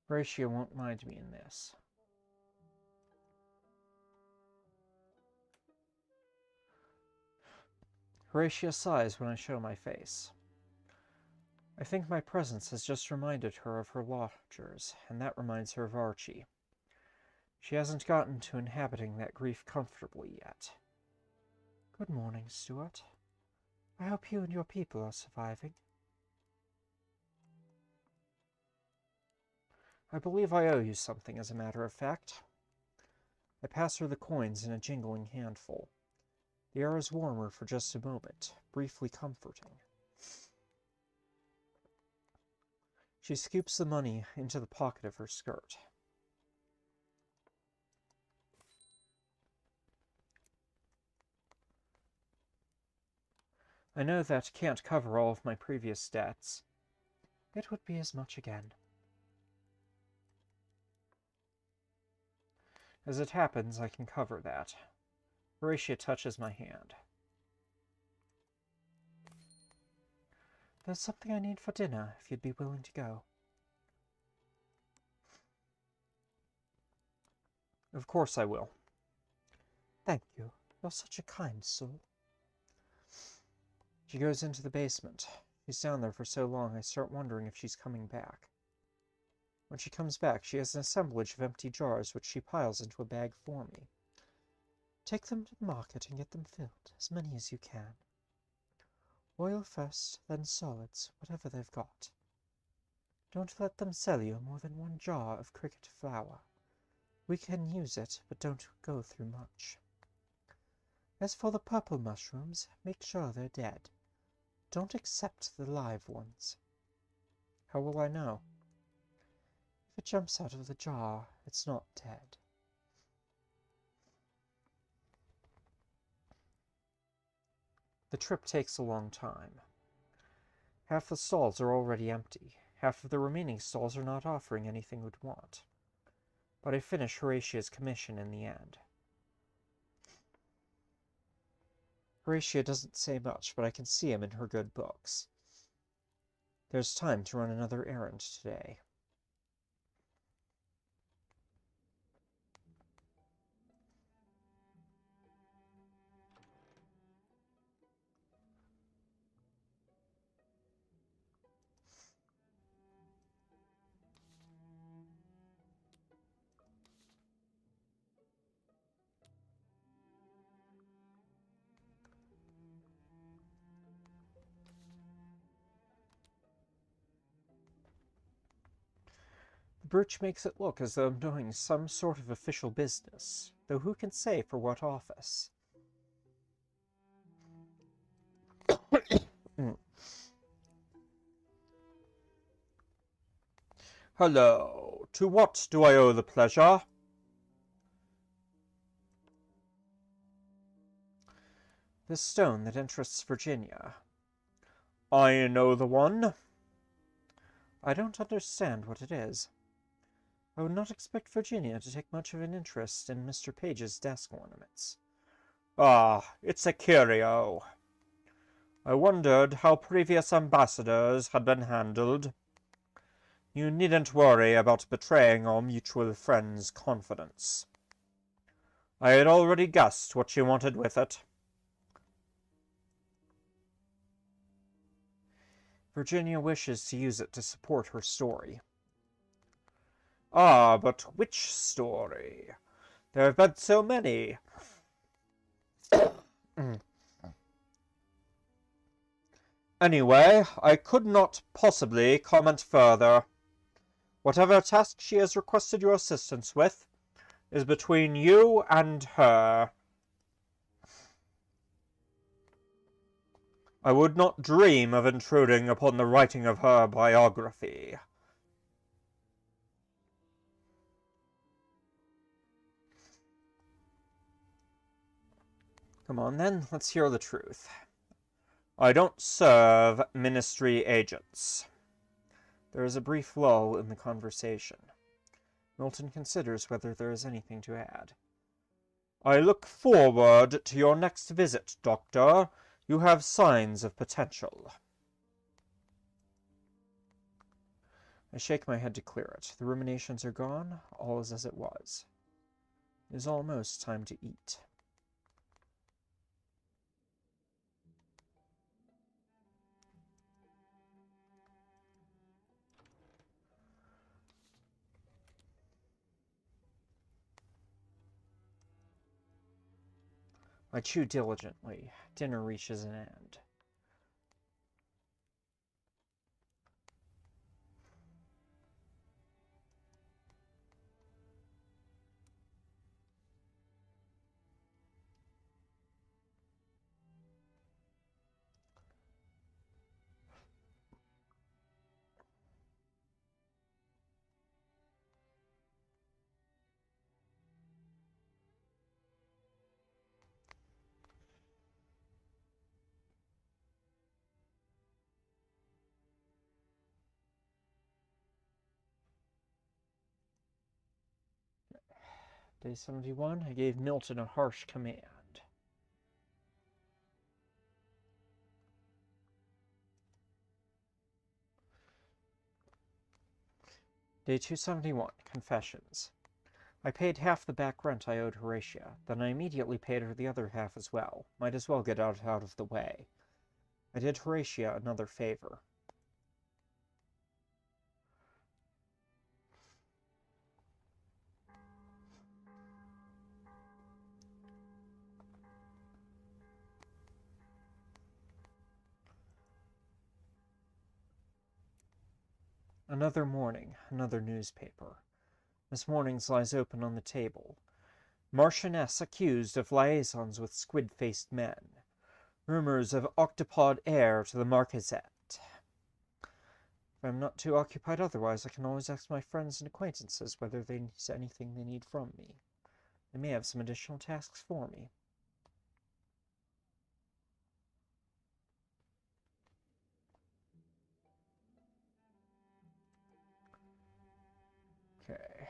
Horatia won't mind me in this. Horatia sighs when I show my face. I think my presence has just reminded her of her lodgers, and that reminds her of Archie. She hasn't gotten to inhabiting that grief comfortably yet. Good morning, Stuart. I hope you and your people are surviving. I believe I owe you something, as a matter of fact. I pass her the coins in a jingling handful. The air is warmer for just a moment, briefly comforting. She scoops the money into the pocket of her skirt. I know that can't cover all of my previous debts. It would be as much again. As it happens, I can cover that. Horatia touches my hand. There's something I need for dinner, if you'd be willing to go. Of course I will. Thank you. You're such a kind soul. She goes into the basement. She's down there for so long, I start wondering if she's coming back. When she comes back, she has an assemblage of empty jars, which she piles into a bag for me. Take them to the market and get them filled, as many as you can. Oil first, then solids, whatever they've got. Don't let them sell you more than 1 jar of cricket flour. We can use it, but don't go through much. As for the purple mushrooms, make sure they're dead. Don't accept the live ones. How will I know? If it jumps out of the jar, it's not dead. The trip takes a long time. Half the stalls are already empty. Half of the remaining stalls are not offering anything we'd want. But I finish Horatia's commission in the end. Horatia doesn't say much, but I can see him in her good books. There's time to run another errand today. The brooch makes it look as though I'm doing some sort of official business, though who can say for what office? Hello. To what do I owe the pleasure? The stone that interests Virginia. I know the one. I don't understand what it is. I would not expect Virginia to take much of an interest in Mr. Page's desk ornaments. Ah, it's a curio. I wondered how previous ambassadors had been handled. You needn't worry about betraying our mutual friend's confidence. I had already guessed what she wanted with it. Virginia wishes to use it to support her story. Ah, but which story? There have been so many. Anyway, I could not possibly comment further. Whatever task she has requested your assistance with is between you and her. I would not dream of intruding upon the writing of her biography. Come on then, let's hear the truth. I don't serve ministry agents. There is a brief lull in the conversation. Milton considers whether there is anything to add. I look forward to your next visit, Doctor. You have signs of potential. I shake my head to clear it. The ruminations are gone. All is as it was. It is almost time to eat. I chew diligently. Dinner reaches an end. Day 71, I gave Milton a harsh command. Day 271, Confessions. I paid half the back rent I owed Horatia, then I immediately paid her the other half as well. Might as well get out of the way. I did Horatia another favor. Another morning, another newspaper. This morning's lies open on the table. Marchioness accused of liaisons with squid-faced men. Rumors of octopod heir to the Marquisate. If I'm not too occupied otherwise, I can always ask my friends and acquaintances whether they need anything they need from me. They may have some additional tasks for me. Okay.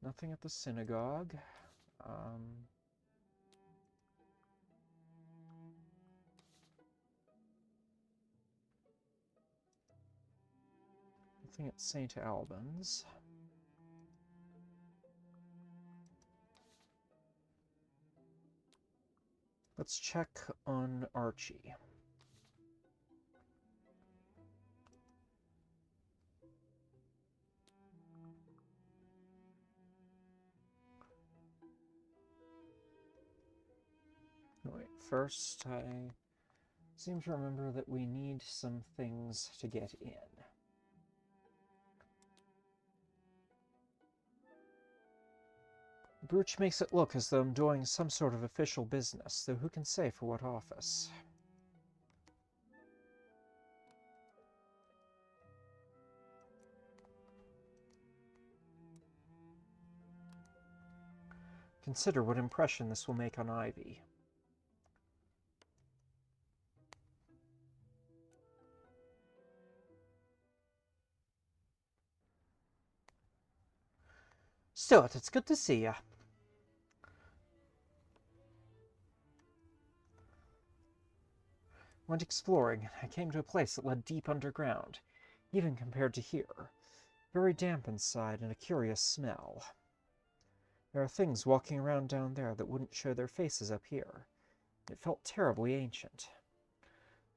Nothing at the synagogue. Nothing at St. Albans. Let's check on Archie. Wait, first I seem to remember that we need some things to get in. The brooch makes it look as though I'm doing some sort of official business, though who can say for what office? Consider what impression this will make on Ivy. Stuart, it's good to see you. Went exploring, and I came to a place that led deep underground, even compared to here. Very damp inside and a curious smell. There are things walking around down there that wouldn't show their faces up here. It felt terribly ancient.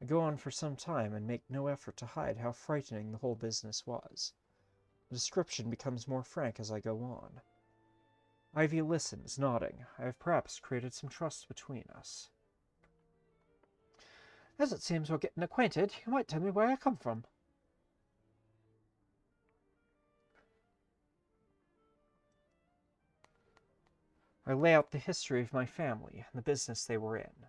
I go on for some time and make no effort to hide how frightening the whole business was. The description becomes more frank as I go on. Ivy listens, nodding. I have perhaps created some trust between us. As it seems we're getting acquainted, you might tell me where I come from. I lay out the history of my family and the business they were in.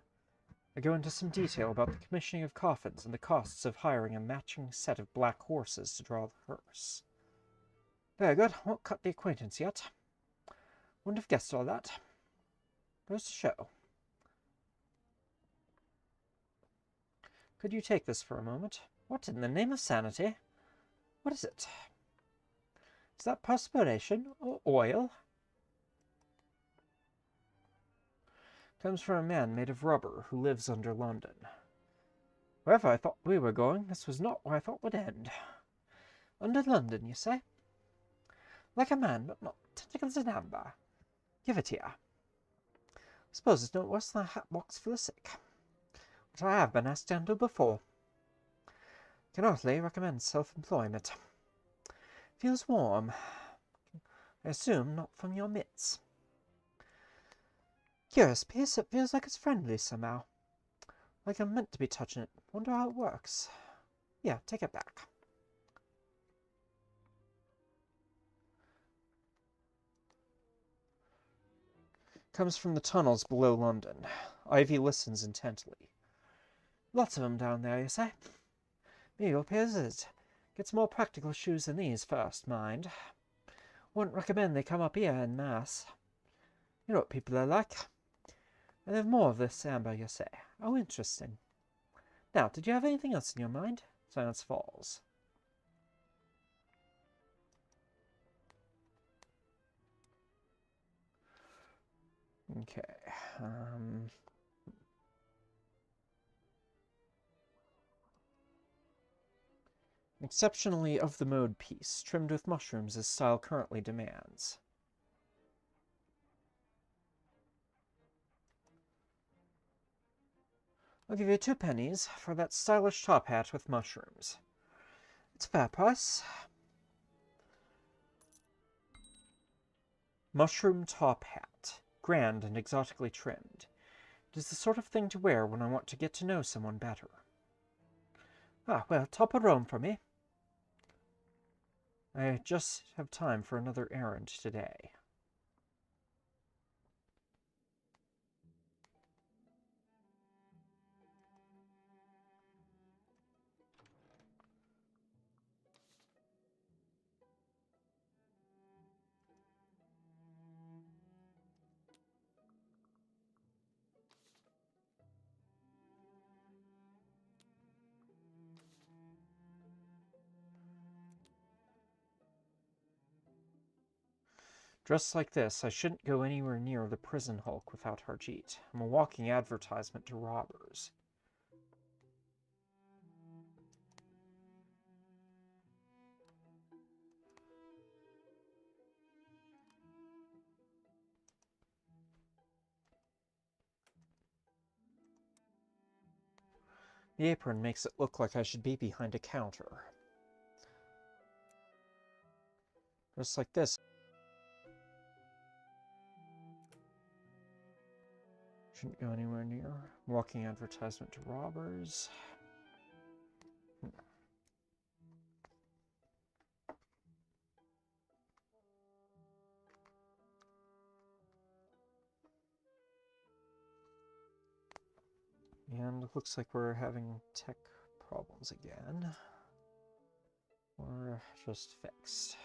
I go into some detail about the commissioning of coffins and the costs of hiring a matching set of black horses to draw the hearse. Very good, won't cut the acquaintance yet. Wouldn't have guessed all that. Goes to show. Could you take this for a moment? What in the name of sanity? What is it? Is that perspiration or oil? Comes from a man made of rubber who lives under London. Wherever I thought we were going, this was not where I thought would end. Under London, you say? Like a man, but not tentacles in amber. Give it here. I suppose it's no worse than a hat box for the sick. Which I have been asked to handle before. Can heartily recommend self-employment. Feels warm. I assume not from your mitts. Curious piece, it feels like it's friendly somehow. Like I'm meant to be touching it. Wonder how it works. Yeah, take it back. Comes from the tunnels below London. Ivy listens intently. Lots of them down there, you say? Me appears it. Get some more practical shoes than these first, mind. Wouldn't recommend they come up here en masse. You know what people are like. And they've more of this amber, you say. Oh, interesting. Now, did you have anything else in your mind? Silence falls. Okay. Exceptionally of the mode piece, trimmed with mushrooms as style currently demands. I'll give you 2 pennies for that stylish top hat with mushrooms. It's a fair price. Mushroom top hat. Grand and exotically trimmed. It is the sort of thing to wear when I want to get to know someone better. Ah, well, top a roam for me. I just have time for another errand today. Dressed like this, I shouldn't go anywhere near the prison hulk without Harjeet. I'm a walking advertisement to robbers. The apron makes it look like I should be behind a counter. Just like this. Shouldn't go anywhere near. Walking advertisement to robbers. And it looks like we're having tech problems again. Or just fixed.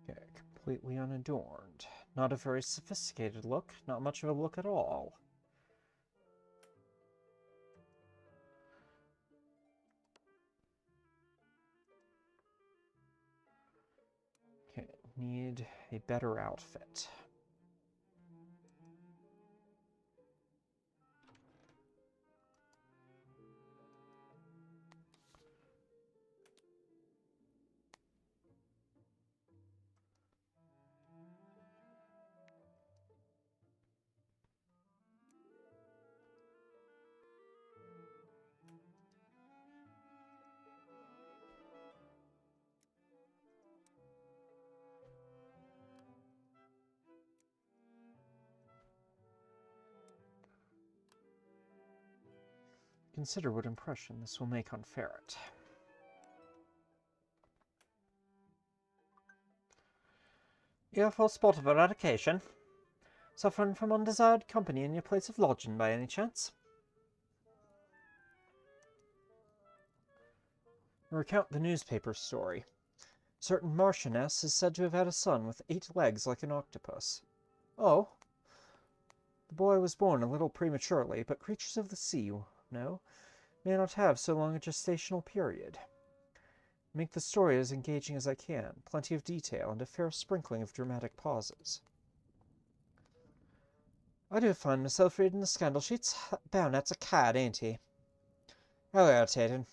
Okay, completely unadorned. Not a very sophisticated look, not much of a look at all. Okay, need a better outfit. Consider what impression this will make on Ferret. Your full spot of eradication. Suffering from undesired company in your place of lodging by any chance? Recount the newspaper story. Certain Marchioness is said to have had a son with 8 legs like an octopus. Oh. The boy was born a little prematurely, but creatures of the sea, no, may not have so long a gestational period. Make the story as engaging as I can, plenty of detail, and a fair sprinkling of dramatic pauses. I do find myself reading the scandal sheets. That baronet's a cad, ain't he? How irritating.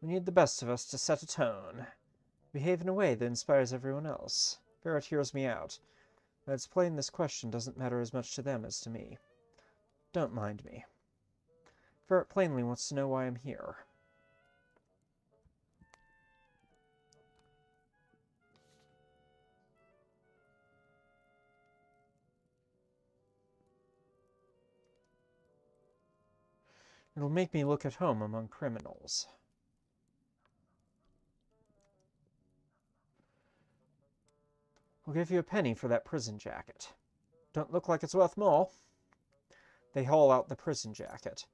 We need the best of us to set a tone. Behave in a way that inspires everyone else. Ferret hears me out. But it's plain this question doesn't matter as much to them as to me. Don't mind me. Ferret plainly wants to know why I'm here. It'll make me look at home among criminals. I'll give you a penny for that prison jacket. Don't look like it's worth more. They haul out the prison jacket.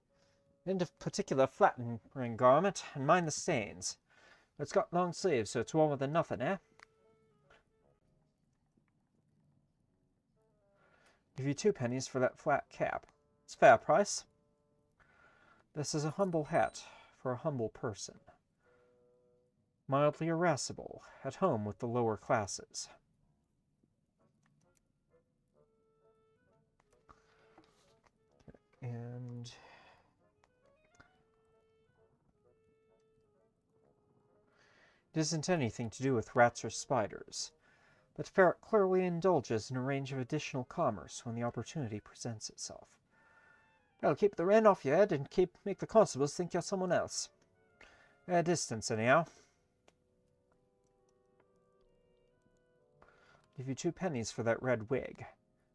Isn't a particular flattering garment, and mind the stains. But it's got long sleeves, so it's warmer than nothing, eh? Give you 2 pennies for that flat cap. It's a fair price. This is a humble hat for a humble person. Mildly irascible, at home with the lower classes. And it isn't anything to do with rats or spiders, but Ferret clearly indulges in a range of additional commerce when the opportunity presents itself. That'll keep the rain off your head and make the constables think you're someone else. At a distance, anyhow. Give you 2 pennies for that red wig.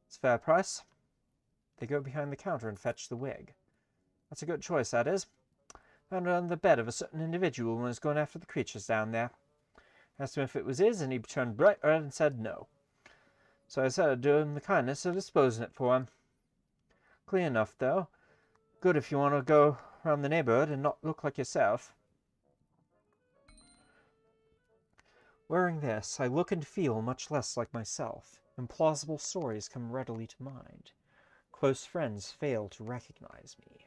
It's a fair price. They go behind the counter and fetch the wig. That's a good choice, that is. Found it on the bed of a certain individual when he was going after the creatures down there. Asked him if it was his, and he turned bright red and said no. So I said I'd do him the kindness of disposing it for him. Clean enough, though. Good if you want to go round the neighborhood and not look like yourself. Wearing this, I look and feel much less like myself. Implausible stories come readily to mind. Close friends fail to recognize me.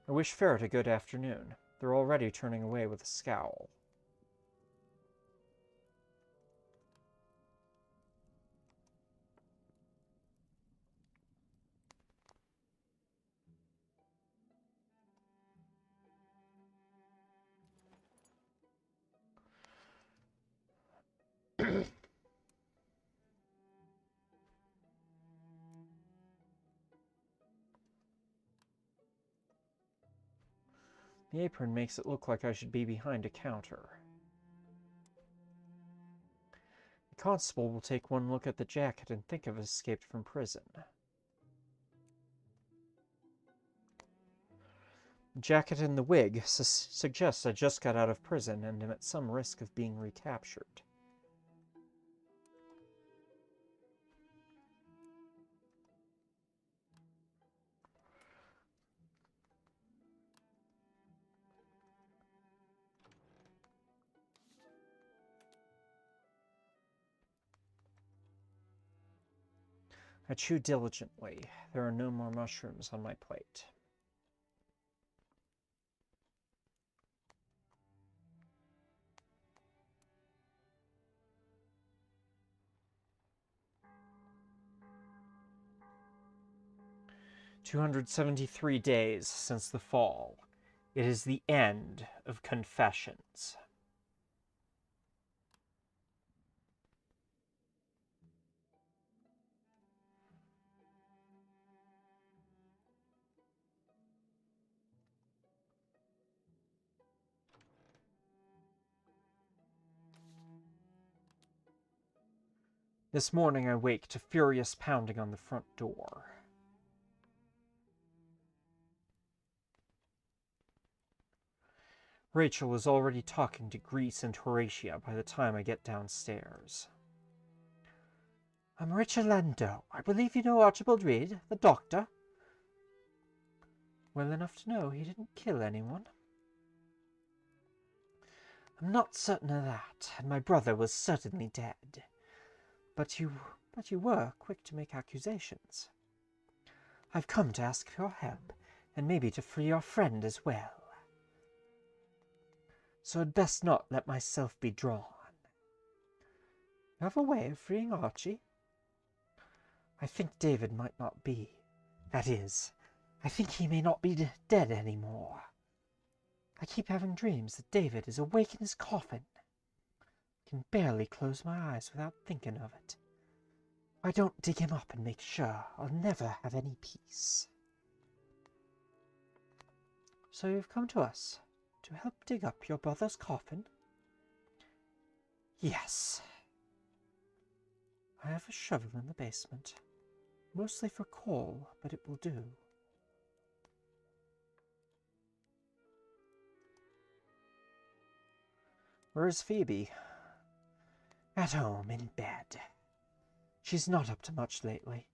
I wish Ferret a good afternoon. They're already turning away with a scowl. The apron makes it look like I should be behind a counter. The constable will take one look at the jacket and think I've escaped from prison. The jacket and the wig suggest I just got out of prison and am at some risk of being recaptured. I chew diligently. There are no more mushrooms on my plate. "273 days since the fall. It is the end of confessions." This morning I wake to furious pounding on the front door. Rachel is already talking to Grease and Horatia by the time I get downstairs. "I'm Richard Lando. I believe you know Archibald Reed, the doctor?" "Well enough to know he didn't kill anyone." "I'm not certain of that, and my brother was certainly dead. But you were quick to make accusations. I've come to ask for your help, and maybe to free your friend as well. So I'd best not let myself be drawn. You have a way of freeing Archie? I think David might not be. That is, I think he may not be dead anymore. I keep having dreams that David is awake in his coffin. I can barely close my eyes without thinking of it. If I don't dig him up and make sure, I'll never have any peace." "So you've come to us to help dig up your brother's coffin?" "Yes. I have a shovel in the basement, mostly for coal, but it will do." "Where is Phoebe?" "At home, in bed. She's not up to much lately.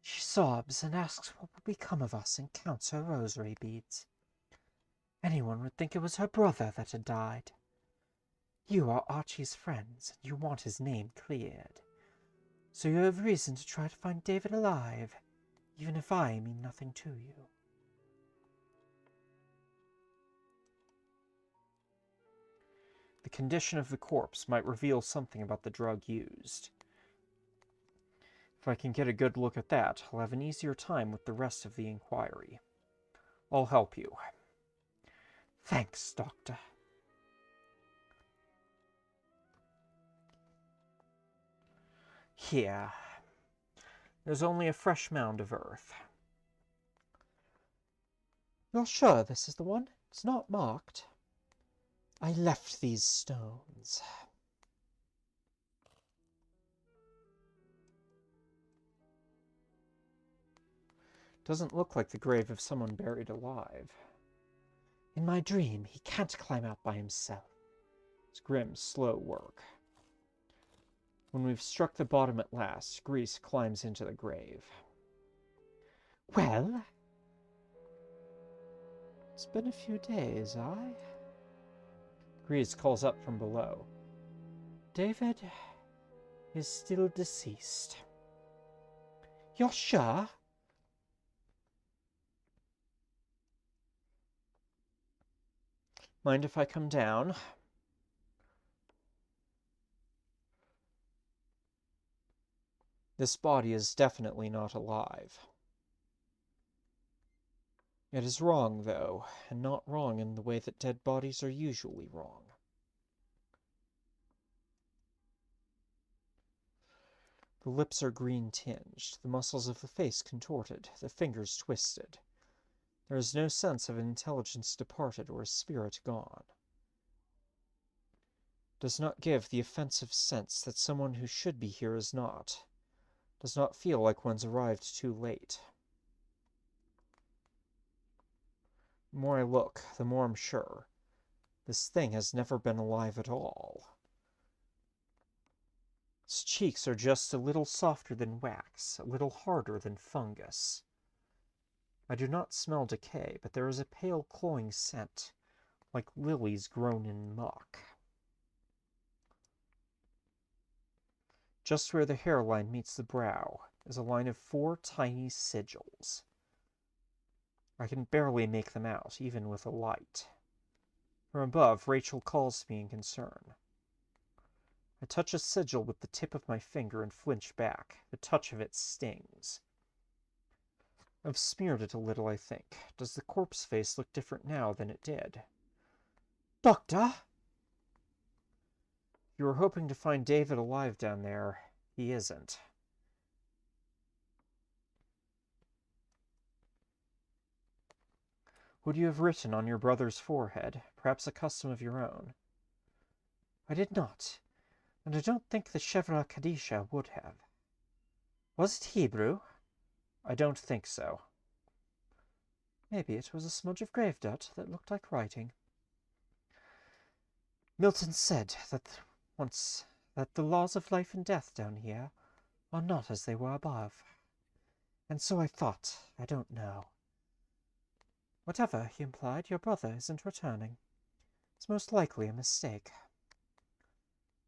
She sobs and asks what will become of us and counts her rosary beads. Anyone would think it was her brother that had died. You are Archie's friends, and you want his name cleared. So you have reason to try to find David alive, even if I mean nothing to you. The condition of the corpse might reveal something about the drug used. If I can get a good look at that, I'll have an easier time with the rest of the inquiry. I'll help you. Thanks, Doctor. Here. There's only a fresh mound of earth. You're sure this is the one? It's not marked. I left these stones. Doesn't look like the grave of someone buried alive. In my dream, he can't climb out by himself. It's grim, slow work. When we've struck the bottom at last, Grease climbs into the grave. Well, it's been a few days, Grease calls up from below. David is still deceased. You're sure? Mind if I come down? This body is definitely not alive. It is wrong, though, and not wrong in the way that dead bodies are usually wrong. The lips are green-tinged, the muscles of the face contorted, the fingers twisted. There is no sense of intelligence departed or a spirit gone. Does not give the offensive sense that someone who should be here is not. Does not feel like one's arrived too late. The more I look, the more I'm sure. This thing has never been alive at all. Its cheeks are just a little softer than wax, a little harder than fungus. I do not smell decay, but there is a pale cloying scent, like lilies grown in muck. Just where the hairline meets the brow is a line of 4 tiny sigils. I can barely make them out, even with a light. From above, Rachel calls me in concern. I touch a sigil with the tip of my finger and flinch back. The touch of it stings. I've smeared it a little, I think. Does the corpse face look different now than it did? Doctor? If you were hoping to find David alive down there, he isn't. Would you have written on your brother's forehead, perhaps a custom of your own? I did not, and I don't think the Shevra Kadisha would have. Was it Hebrew? I don't think so. Maybe it was a smudge of grave dirt that looked like writing. Milton said that once that the laws of life and death down here are not as they were above. And so I thought, I don't know. Whatever, he implied, your brother isn't returning. It's most likely a mistake.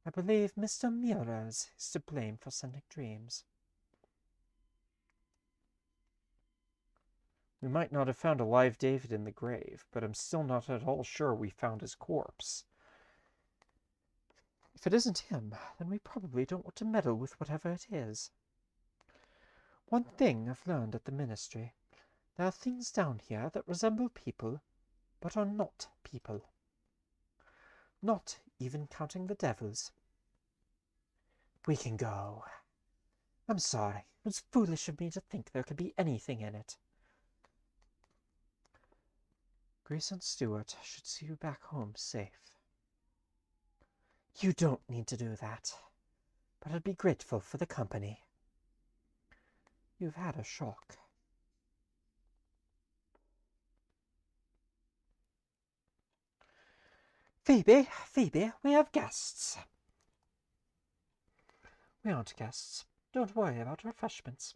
I believe Mr. Meares is to blame for sending dreams. We might not have found a live David in the grave, but I'm still not at all sure we found his corpse. If it isn't him, then we probably don't want to meddle with whatever it is. One thing I've learned at the ministry, there are things down here that resemble people, but are not people. Not even counting the devils. We can go. I'm sorry, it was foolish of me to think there could be anything in it. Grace and Stuart should see you back home safe. You don't need to do that, but I'd be grateful for the company. You've had a shock. Phoebe, we have guests. We aren't guests. Don't worry about refreshments.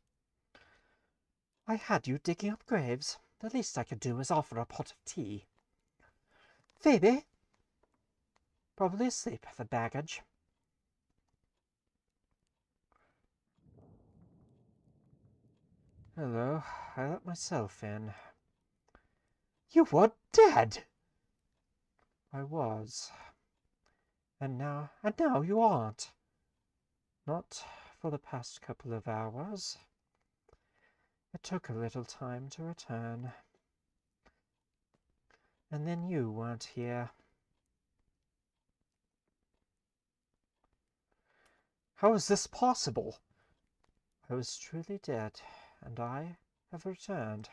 I had you digging up graves. The least I could do is offer a pot of tea. Phoebe? Probably asleep, the baggage. Hello. I let myself in. You were dead! I was. And now you aren't. Not for the past couple of hours. It took a little time to return. And then you weren't here. How is this possible? I was truly dead, and I have returned.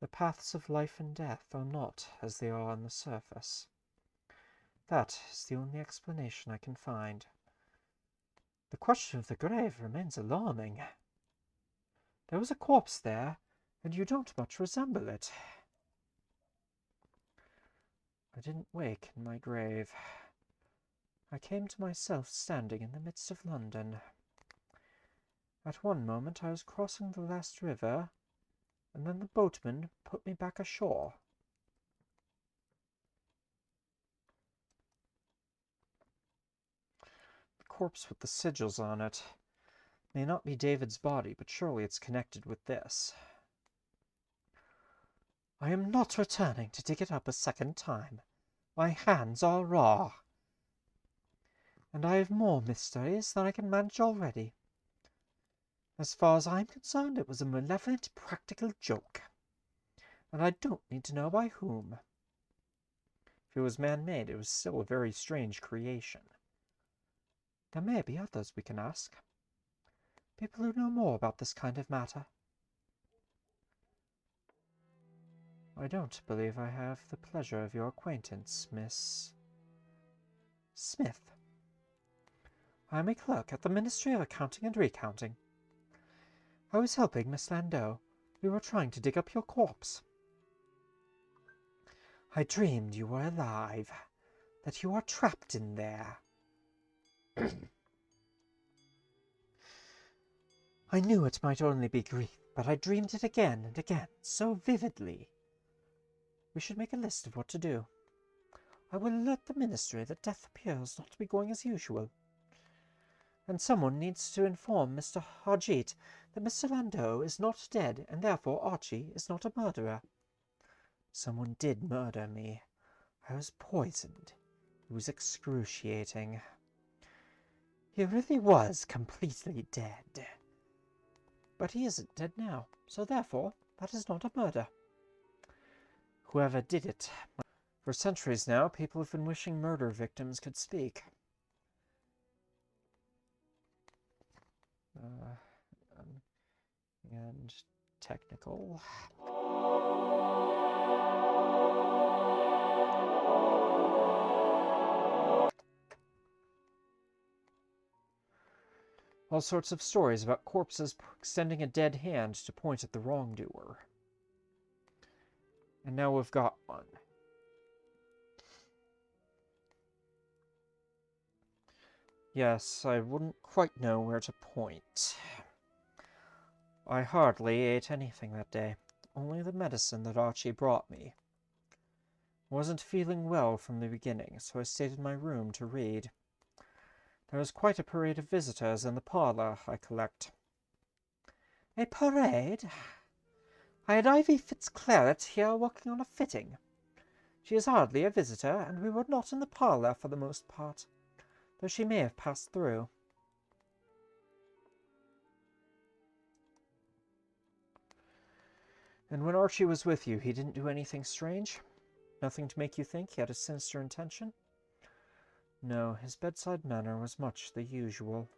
The paths of life and death are not as they are on the surface. That is the only explanation I can find. The question of the grave remains alarming. There was a corpse there, and you don't much resemble it. I didn't wake in my grave. I came to myself standing in the midst of London. At one moment I was crossing the last river, and then the boatman put me back ashore. The corpse with the sigils on it may not be David's body, but surely it's connected with this. I am not returning to dig it up a second time. My hands are raw. And I have more mysteries than I can manage already. As far as I'm concerned, it was a malevolent practical joke. And I don't need to know by whom. If it was man-made, it was still a very strange creation. There may be others we can ask. People who know more about this kind of matter. I don't believe I have the pleasure of your acquaintance, Miss Smith. I am a clerk at the Ministry of Accounting and Recounting. I was helping Miss Landau. We were trying to dig up your corpse. I dreamed you were alive, that you were trapped in there. I knew it might only be grief, but I dreamed it again and again, so vividly. We should make a list of what to do. I will alert the Ministry that death appears not to be going as usual. And someone needs to inform Mr. Harjeet that Mr. Landau is not dead, and therefore Archie is not a murderer. Someone did murder me. I was poisoned. It was excruciating. He really was completely dead. But he isn't dead now, so therefore that is not a murder. Whoever did it. For centuries now, people have been wishing murder victims could speak. And technical. All sorts of stories about corpses extending a dead hand to point at the wrongdoer. And now we've got one. Yes, I wouldn't quite know where to point. I hardly ate anything that day, only the medicine that Archie brought me. I wasn't feeling well from the beginning, so I stayed in my room to read. There was quite a parade of visitors in the parlour I collect. A parade? I had Ivy Fitzclarett here working on a fitting. She is hardly a visitor, and we were not in the parlour for the most part, though she may have passed through. And when Archie was with you, he didn't do anything strange? Nothing to make you think he had a sinister intention? No, his bedside manner was much the usual.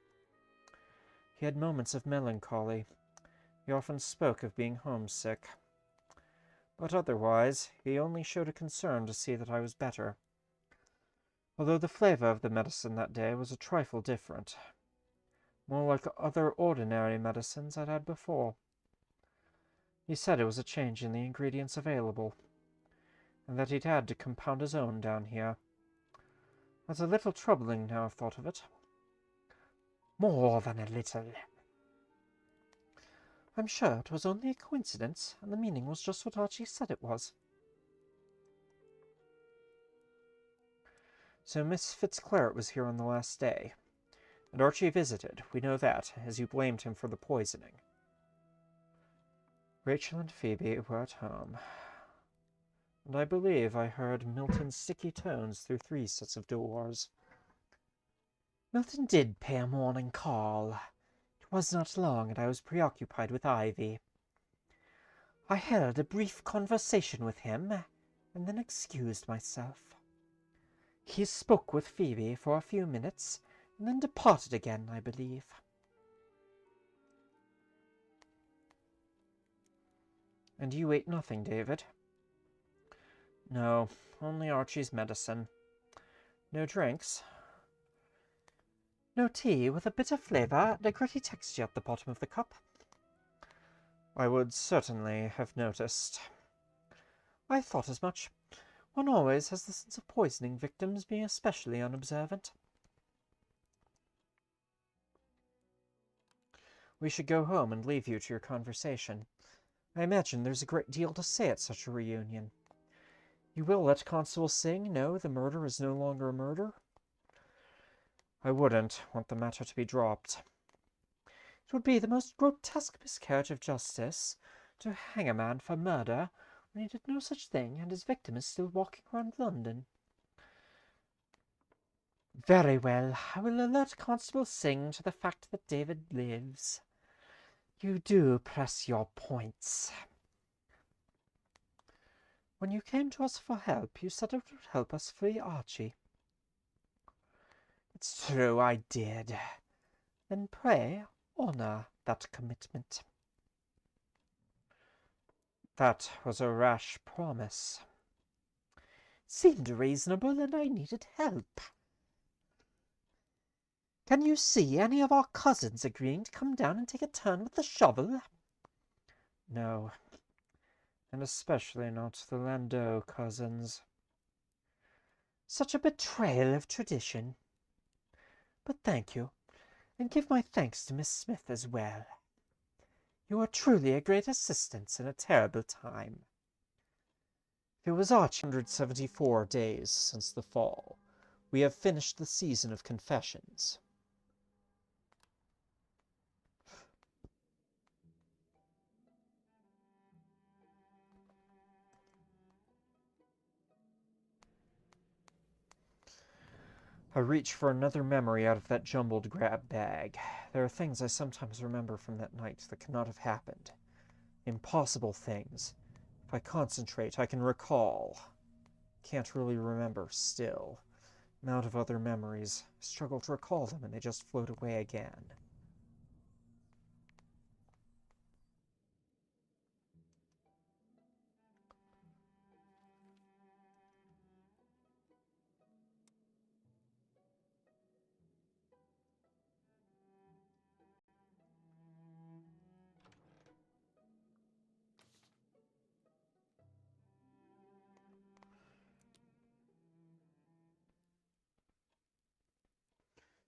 He had moments of melancholy. He often spoke of being homesick. But otherwise, he only showed a concern to see that I was better. Although the flavour of the medicine that day was a trifle different. More like other ordinary medicines I'd had before. He said it was a change in the ingredients available, and that he'd had to compound his own down here. That's a little troubling now I've thought of it. More than a little. I'm sure it was only a coincidence, and the meaning was just what Archie said it was. So Miss Fitzclarett was here on the last day, and Archie visited, we know that, as you blamed him for the poisoning. Rachel and Phoebe were at home, and I believe I heard Milton's sticky tones through 3 sets of doors. Milton did pay a morning call. It was not long, and I was preoccupied with Ivy. I held a brief conversation with him, and then excused myself. He spoke with Phoebe for a few minutes, and then departed again, I believe. And you ate nothing, David? No, only Archie's medicine. No drinks? No tea with a bitter flavour and a gritty texture at the bottom of the cup? I would certainly have noticed. I thought as much. One always has the sense of poisoning victims being especially unobservant. We should go home and leave you to your conversation. I imagine there's a great deal to say at such a reunion. You will let Constable Singh know the murder is no longer a murder? I wouldn't want the matter to be dropped. It would be the most grotesque miscarriage of justice to hang a man for murder when he did no such thing and his victim is still walking around London. Very well, I will alert Constable Singh to the fact that David lives. You do press your points. When you came to us for help, you said it would help us free Archie. It's true, I did. Then pray, honour that commitment. That was a rash promise. Seemed reasonable, and I needed help. Can you see any of our cousins agreeing to come down and take a turn with the shovel? No, and especially not the Landau cousins. Such a betrayal of tradition. But thank you, and give my thanks to Miss Smith as well. You are truly a great assistance in a terrible time. It was Archie 174 days since the fall. We have finished the season of confessions. I reach for another memory out of that jumbled grab bag. There are things I sometimes remember from that night that cannot have happened. Impossible things. If I concentrate, I can recall. Can't really remember still. I'm out of other memories. I struggle to recall them and they just float away again.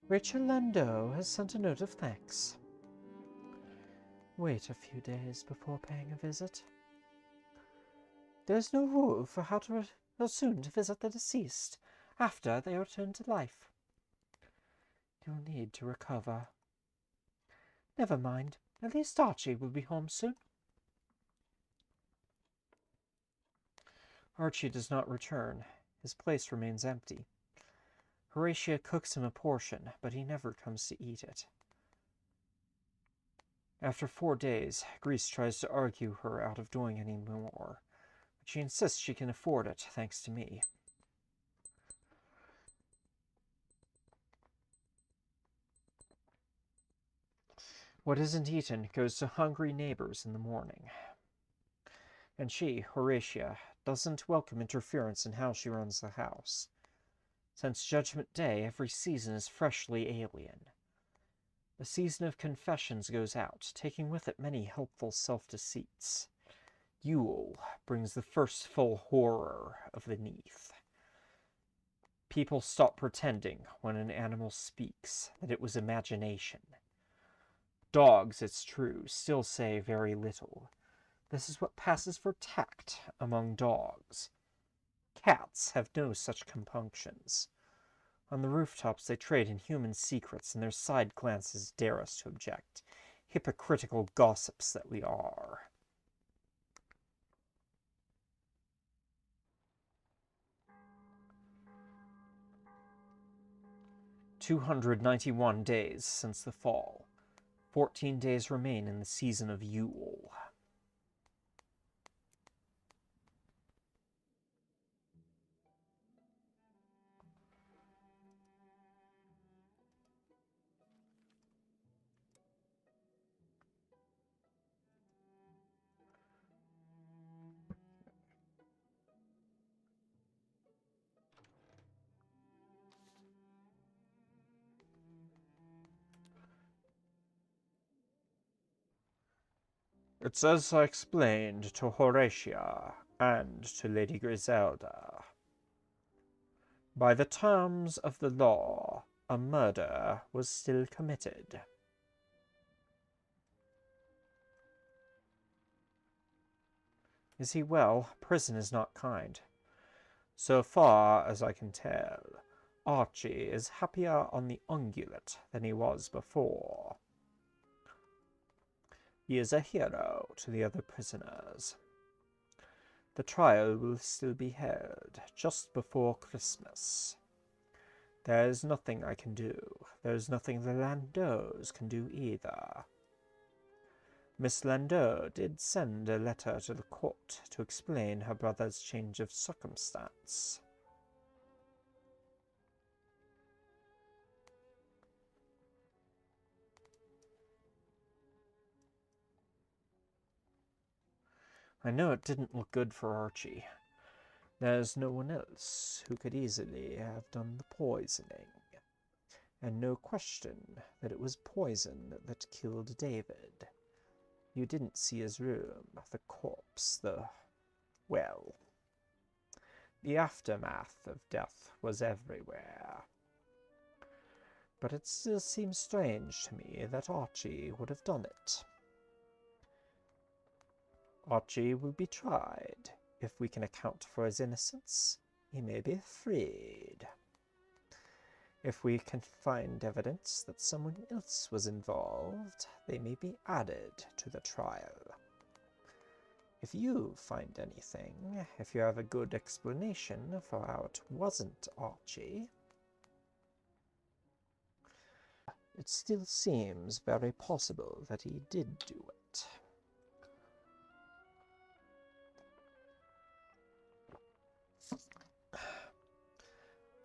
Rachel Landau has sent a note of thanks. Wait a few days before paying a visit. There is no rule for how soon to visit the deceased after they return to life. You'll need to recover. Never mind. At least Archie will be home soon. Archie does not return. His place remains empty. Horatia cooks him a portion, but he never comes to eat it. After 4 days, Grease tries to argue her out of doing any more, but she insists she can afford it, thanks to me. What isn't eaten goes to hungry neighbors in the morning. And she, Horatia, doesn't welcome interference in how she runs the house. Since Judgment Day, every season is freshly alien. The season of confessions goes out, taking with it many helpful self-deceits. Yule brings the first full horror of the Neath. People stop pretending when an animal speaks that it was imagination. Dogs, it's true, still say very little. This is what passes for tact among dogs. Cats have no such compunctions. On the rooftops they trade in human secrets, and their side glances dare us to object. Hypocritical gossips that we are. 291 days since the fall. 14 days remain in the season of Yule. It's as I explained to Horatia and to Lady Griselda. By the terms of the law, a murder was still committed. Is he well? Prison is not kind. So far as I can tell, Archie is happier on the ungulate than he was before. He is a hero to the other prisoners. The trial will still be held just before Christmas. There is nothing I can do. There is nothing the Landeaus can do either. Miss Landeau did send a letter to the court to explain her brother's change of circumstance. I know it didn't look good for Archie. There's no one else who could easily have done the poisoning. And no question that it was poison that killed David. You didn't see his room, the corpse, well, the aftermath of death was everywhere. But it still seems strange to me that Archie would have done it. Archie will be tried. If we can account for his innocence, he may be freed. If we can find evidence that someone else was involved, they may be added to the trial. If you find anything, if you have a good explanation for how it wasn't Archie, it still seems very possible that he did do it.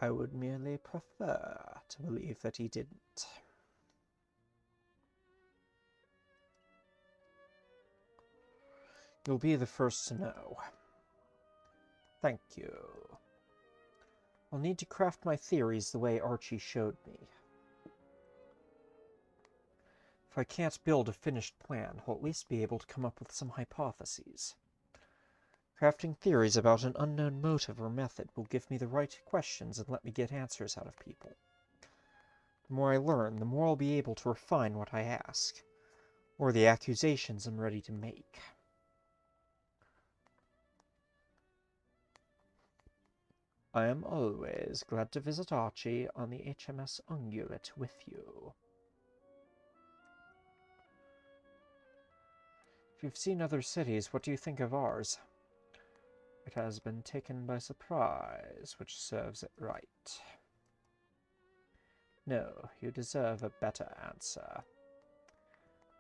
I would merely prefer to believe that he didn't. You'll be the first to know. Thank you. I'll need to craft my theories the way Archie showed me. If I can't build a finished plan, I'll at least be able to come up with some hypotheses. Crafting theories about an unknown motive or method will give me the right questions and let me get answers out of people. The more I learn, the more I'll be able to refine what I ask, or the accusations I'm ready to make. I am always glad to visit Archie on the HMS Ungulate with you. If you've seen other cities, what do you think of ours? It has been taken by surprise, which serves it right. No, you deserve a better answer.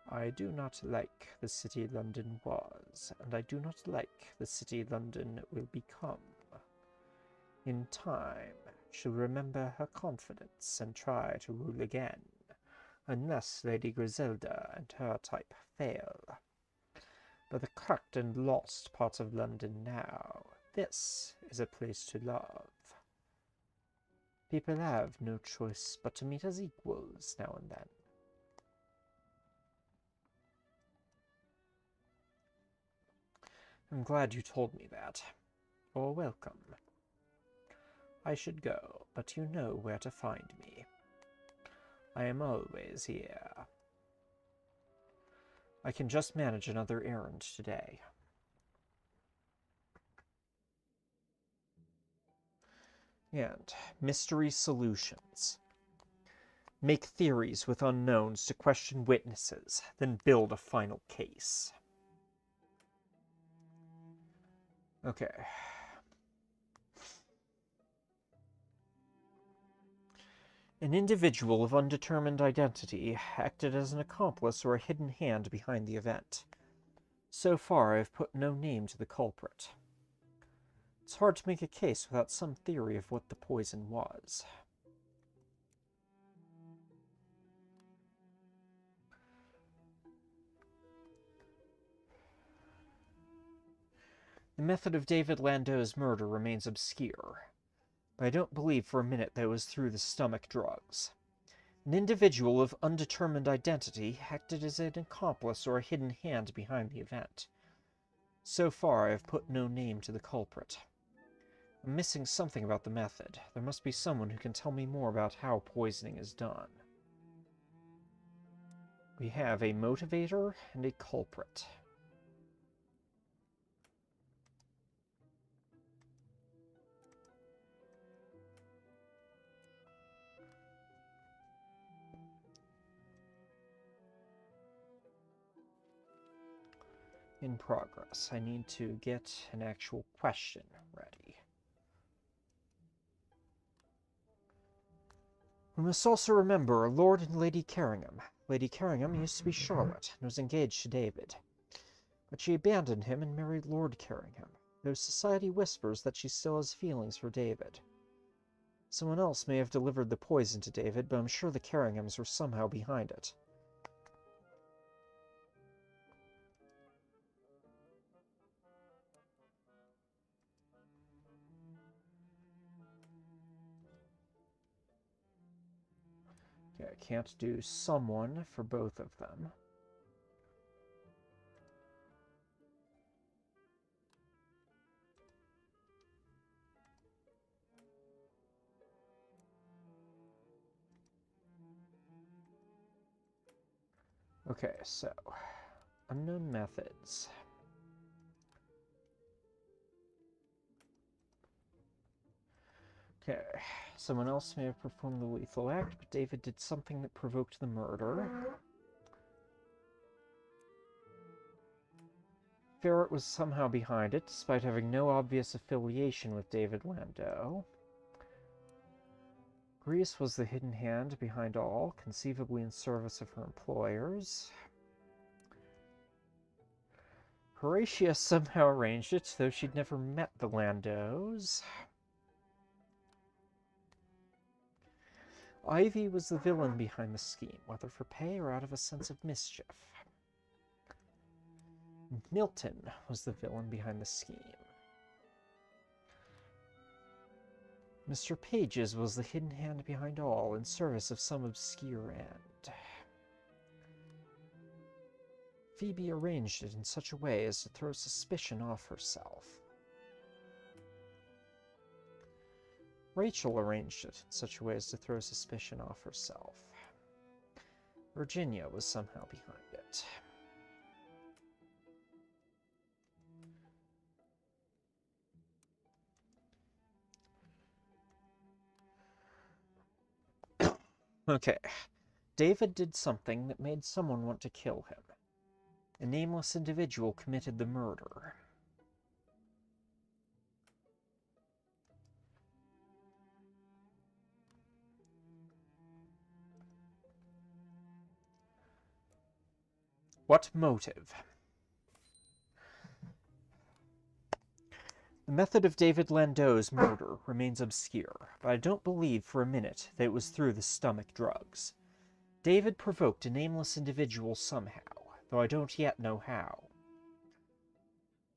I do not like the city London was, and I do not like the city London will become. In time, she'll remember her confidence and try to rule again, unless Lady Griselda and her type fail. But the cracked and lost parts of London now, this is a place to love. People have no choice but to meet as equals now and then. I'm glad you told me that. You're welcome. I should go, but you know where to find me. I am always here. I can just manage another errand today. And mystery solutions. Make theories with unknowns to question witnesses, then build a final case. Okay. An individual of undetermined identity acted as an accomplice or a hidden hand behind the event. So far, I have put no name to the culprit. It's hard to make a case without some theory of what the poison was. The method of David Landau's murder remains obscure, but I don't believe for a minute that it was through the stomach drugs. An individual of undetermined identity acted as an accomplice or a hidden hand behind the event. So far, I have put no name to the culprit. I'm missing something about the method. There must be someone who can tell me more about how poisoning is done. We have a motivator and a culprit. In progress. I need to get an actual question ready. We must also remember Lord and Lady Carringham. Lady Carringham used to be Charlotte and was engaged to David, but she abandoned him and married Lord Carringham, though society whispers that she still has feelings for David. Someone else may have delivered the poison to David, but I'm sure the Carringhams were somehow behind it. Okay, I can't do someone for both of them. Okay, so unknown methods. Okay, someone else may have performed the lethal act, but David did something that provoked the murder. Ferret was somehow behind it, despite having no obvious affiliation with David Landau. Grease was the hidden hand behind all, conceivably in service of her employers. Horatia somehow arranged it, though she'd never met the Landaus. Ivy was the villain behind the scheme, whether for pay or out of a sense of mischief. Milton was the villain behind the scheme. Mr. Pages was the hidden hand behind all, in service of some obscure end. Phoebe arranged it in such a way as to throw suspicion off herself. Rachel arranged it in such a way as to throw suspicion off herself. Virginia was somehow behind it. Okay, David did something that made someone want to kill him. A nameless individual committed the murder. What motive? The method of David Landau's murder remains obscure, but I don't believe for a minute that it was through the stomach drugs. David provoked a nameless individual somehow, though I don't yet know how.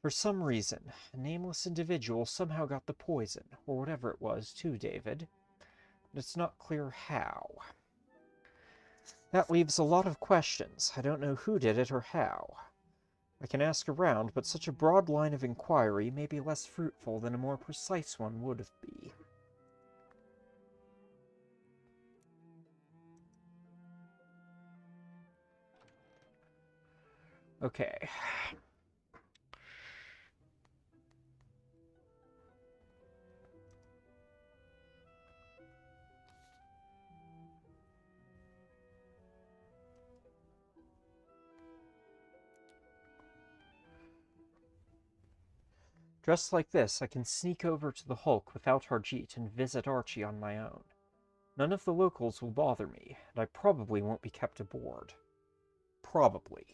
For some reason, a nameless individual somehow got the poison, or whatever it was, to David, but it's not clear how. That leaves a lot of questions. I don't know who did it or how. I can ask around, but such a broad line of inquiry may be less fruitful than a more precise one would be. Okay. Dressed like this, I can sneak over to the Hulk without Harjeet and visit Archie on my own. None of the locals will bother me, and I probably won't be kept aboard. Probably.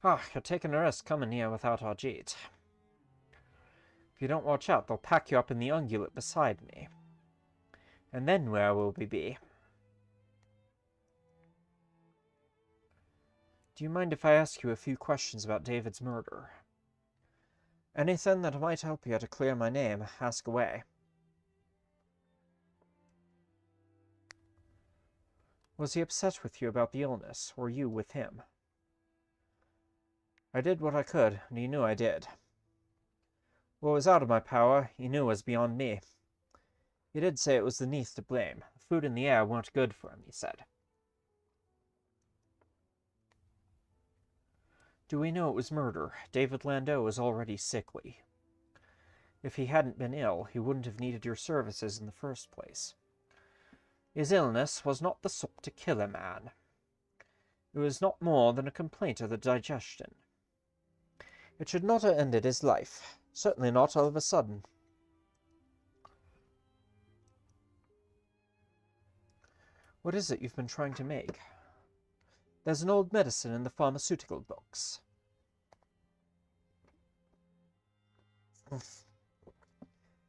You're taking a risk coming here without our jeet. If you don't watch out, they'll pack you up in the ungulate beside me. And then where will we be? Do you mind if I ask you a few questions about David's murder? Anything that might help you to clear my name, ask away. Was he upset with you about the illness, or you with him? I did what I could, and he knew I did. What was out of my power, he knew was beyond me. He did say it was the Neath to blame. The food and the air weren't good for him, he said. Do we know it was murder? David Landau was already sickly. If he hadn't been ill, he wouldn't have needed your services in the first place. His illness was not the sort to kill a man. It was not more than a complaint of the digestion. It should not have ended his life, certainly not all of a sudden. What is it you've been trying to make? There's an old medicine in the pharmaceutical books.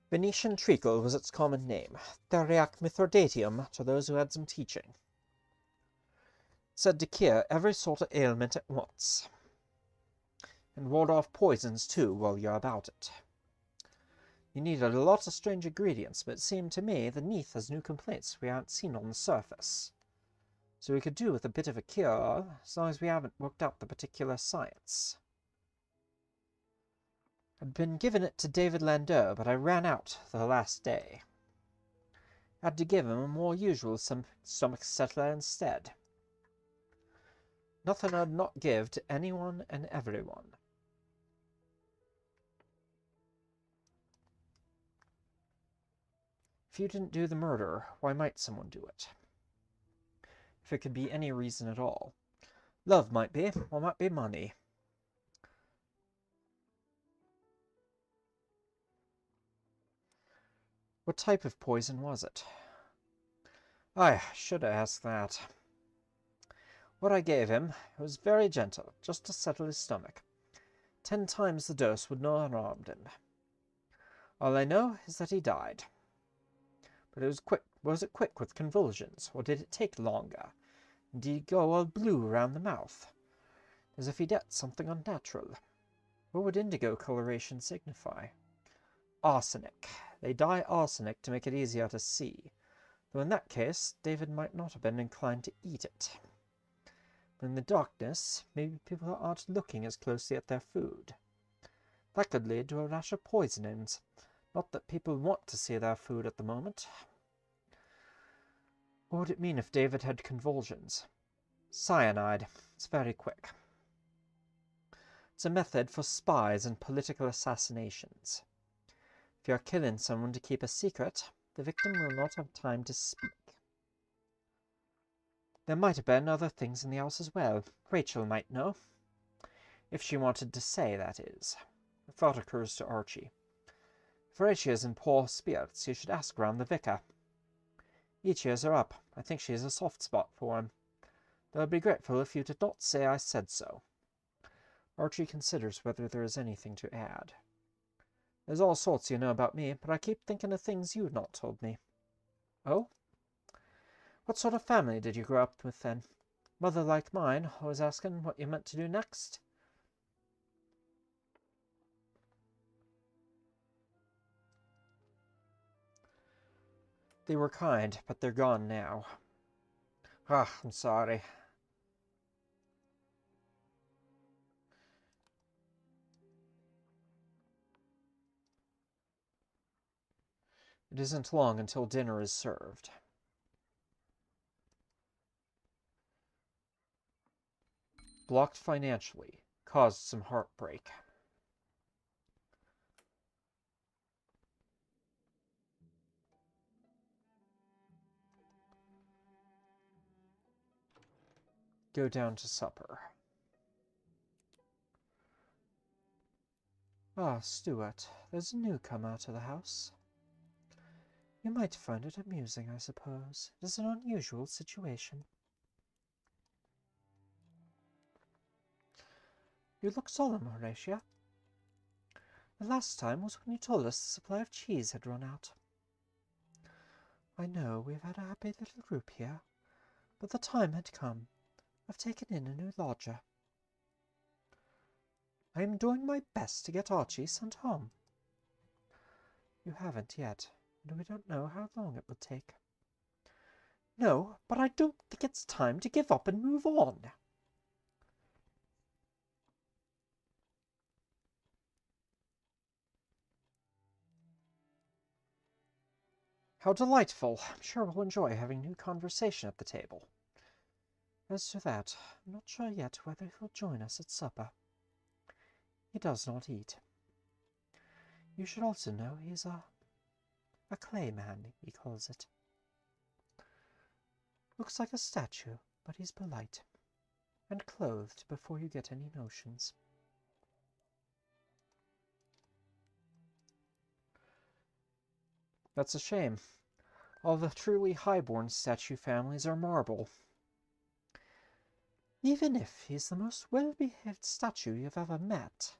Venetian treacle was its common name, Theriac mithridatium to those who had some teaching. Said to cure every sort of ailment at once, and ward off poisons too while you're about it. You needed a lot of strange ingredients, but it seemed to me the Neath has new complaints we haven't seen on the surface. So we could do with a bit of a cure, as long as we haven't worked out the particular science. I'd been given it to David Landau, but I ran out the last day. Had to give him a more usual stomach settler instead. Nothing I'd not give to anyone and everyone. If you didn't do the murder, why might someone do it? If it could be any reason at all. Love might be, or might be money. What type of poison was it? I should have asked that. What I gave him was very gentle, just to settle his stomach. 10 times the dose would not have harmed him. All I know is that he died. But it was quick. Was it quick with convulsions, or did it take longer? And did he go all blue around the mouth, as if he'd ate something unnatural? What would indigo coloration signify? Arsenic. They dye arsenic to make it easier to see, though in that case David might not have been inclined to eat it. But in the darkness, maybe people aren't looking as closely at their food. That could lead to a rash of poisonings. Not that people want to see their food at the moment. What would it mean if David had convulsions? Cyanide. It's very quick. It's a method for spies and political assassinations. If you're killing someone to keep a secret, the victim will not have time to speak. There might have been other things in the house as well. Rachel might know. If she wanted to say, that is. A thought occurs to Archie. If Rachel is in poor spirits, you should ask around the vicar. Each years are up. I think she has a soft spot for him. Though I'd be grateful if you did not say I said so. Archie considers whether there is anything to add. There's all sorts you know about me, but I keep thinking of things you've not told me. Oh? What sort of family did you grow up with, then? Mother like mine, always asking what you meant to do next? They were kind, but they're gone now. I'm sorry. It isn't long until dinner is served. Blocked financially. Caused some heartbreak. Go down to supper. Ah, Stuart, there's a newcomer to the house. You might find it amusing, I suppose. It is an unusual situation. You look solemn, Horatia. The last time was when you told us the supply of cheese had run out. I know we've had a happy little group here, but the time had come. I've taken in a new lodger. I am doing my best to get Archie sent home. You haven't yet, and we don't know how long it will take. No, but I don't think it's time to give up and move on. How delightful. I'm sure we'll enjoy having new conversation at the table. As to that, I'm not sure yet whether he'll join us at supper. He does not eat. You should also know he's a clay man, he calls it. Looks like a statue, but he's polite. And clothed before you get any notions. That's a shame. All the truly highborn statue families are marble. Even if he's the most well-behaved statue you've ever met,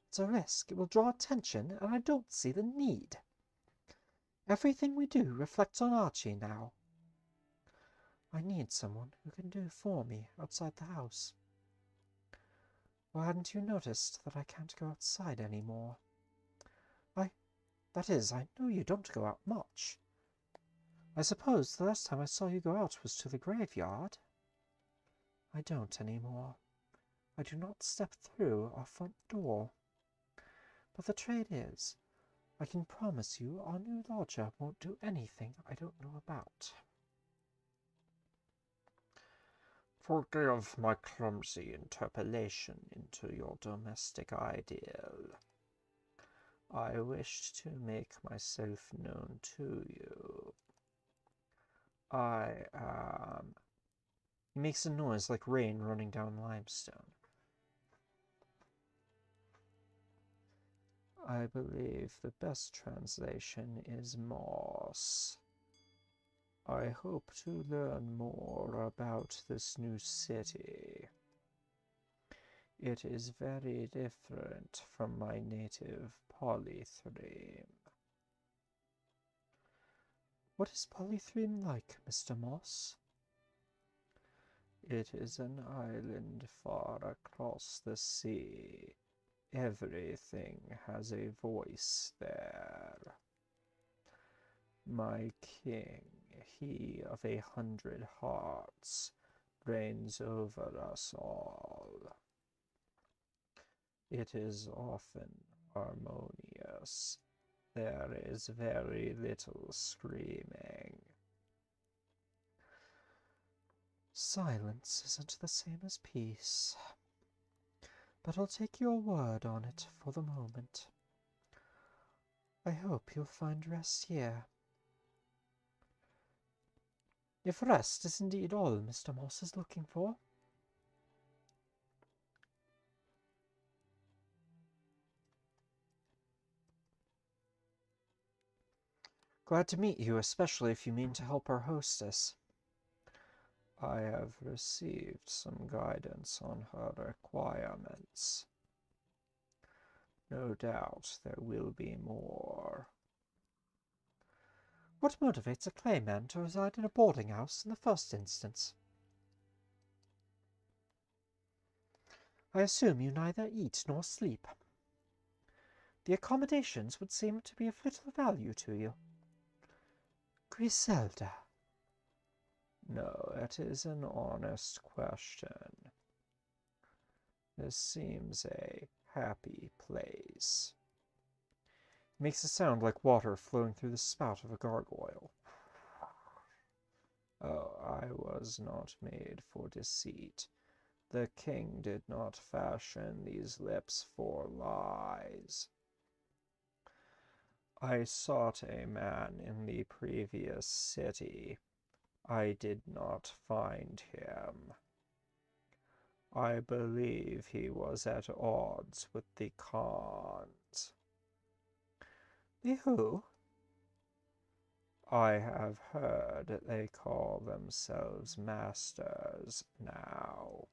it's a risk. It will draw attention, and I don't see the need. Everything we do reflects on Archie now. I need someone who can do for me outside the house. Or hadn't you noticed that I can't go outside anymore? That is, I know you don't go out much. I suppose the last time I saw you go out was to the graveyard? I don't anymore. I do not step through our front door. But the trade is, I can promise you our new lodger won't do anything I don't know about. Forgive my clumsy interpolation into your domestic ideal. I wished to make myself known to you. I am... He makes a noise like rain running down limestone. I believe the best translation is Moss. I hope to learn more about this new city. It is very different from my native Polythreme. What is Polythreme like, Mr. Moss? It is an island far across the sea. Everything has a voice there. My king, he of 100 hearts, reigns over us all. It is often harmonious. There is very little screaming. Silence isn't the same as peace. But I'll take your word on it for the moment. I hope you'll find rest here. If rest is indeed all Mr. Moss is looking for. Glad to meet you, especially if you mean to help our hostess. I have received some guidance on her requirements. No doubt there will be more. What motivates a clayman to reside in a boarding house in the first instance? I assume you neither eat nor sleep. The accommodations would seem to be of little value to you. Griselda. No, it is an honest question. This seems a happy place. It makes a sound like water flowing through the spout of a gargoyle. Oh, I was not made for deceit. The king did not fashion these lips for lies. I sought a man in the previous city. I did not find him. I believe he was at odds with the Khans. The who? I have heard they call themselves masters now.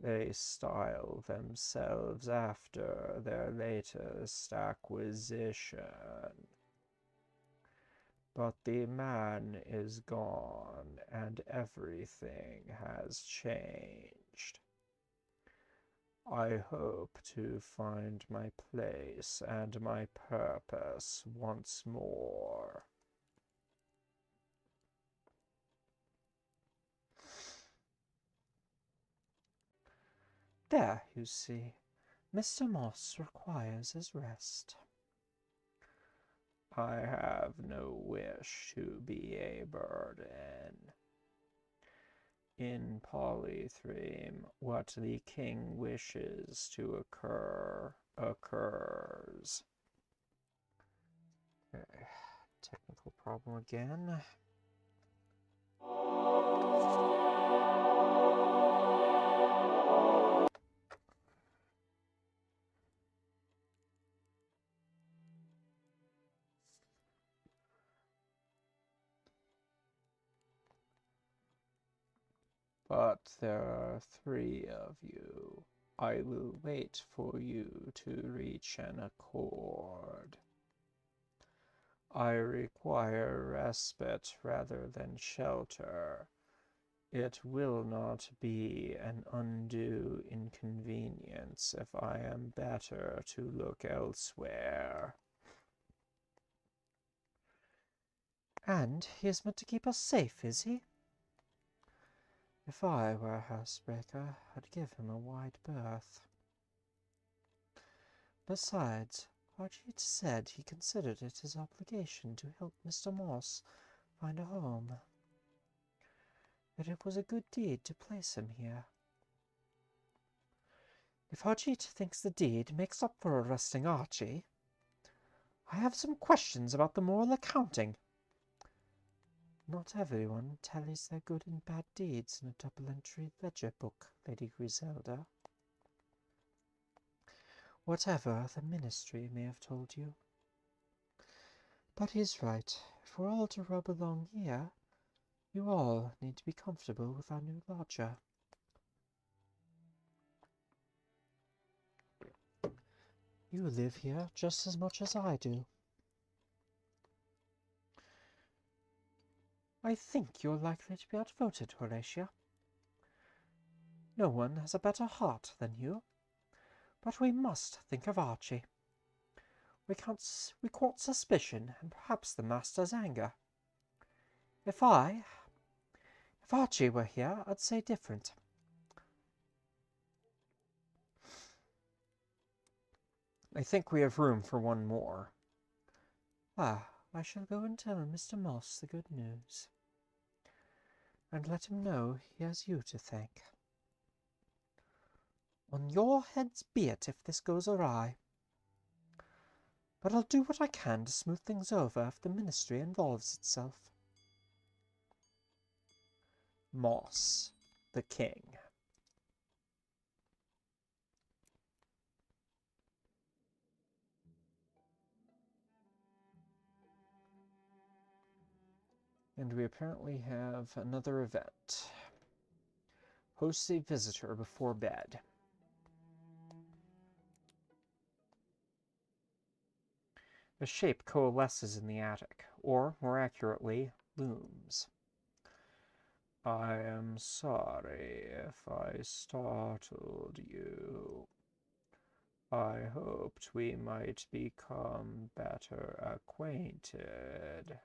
They style themselves after their latest acquisition. But the man is gone, and everything has changed. I hope to find my place and my purpose once more. There, you see, Mr. Moss requires his rest. I have no wish to be a burden. In Polythreme, what the king wishes to occur, occurs. Okay. Technical problem again. But there are 3 of you. I will wait for you to reach an accord. I require respite rather than shelter. It will not be an undue inconvenience if I am better to look elsewhere. And he is meant to keep us safe, is he? If I were a housebreaker, I'd give him a wide berth. Besides, Harjeet said he considered it his obligation to help Mr. Moss find a home. That it was a good deed to place him here. If Harjeet thinks the deed makes up for arresting Archie, I have some questions about the moral accounting. Not everyone tallies their good and bad deeds in a double-entry ledger book, Lady Griselda. Whatever the Ministry may have told you. But he's right. If we're all to rub along here, you all need to be comfortable with our new lodger. You live here just as much as I do. I think you're likely to be outvoted, Horatia. No one has a better heart than you. But we must think of Archie. We court suspicion and perhaps the master's anger. If Archie were here, I'd say different. I think we have room for one more. Ah, I shall go and tell Mr. Moss the good news. And let him know he has you to thank. On your heads be it if this goes awry. But I'll do what I can to smooth things over if the Ministry involves itself. Moss, the king. And we apparently have another event. Host a visitor before bed. A shape coalesces in the attic, or, more accurately, looms. I am sorry if I startled you. I hoped we might become better acquainted.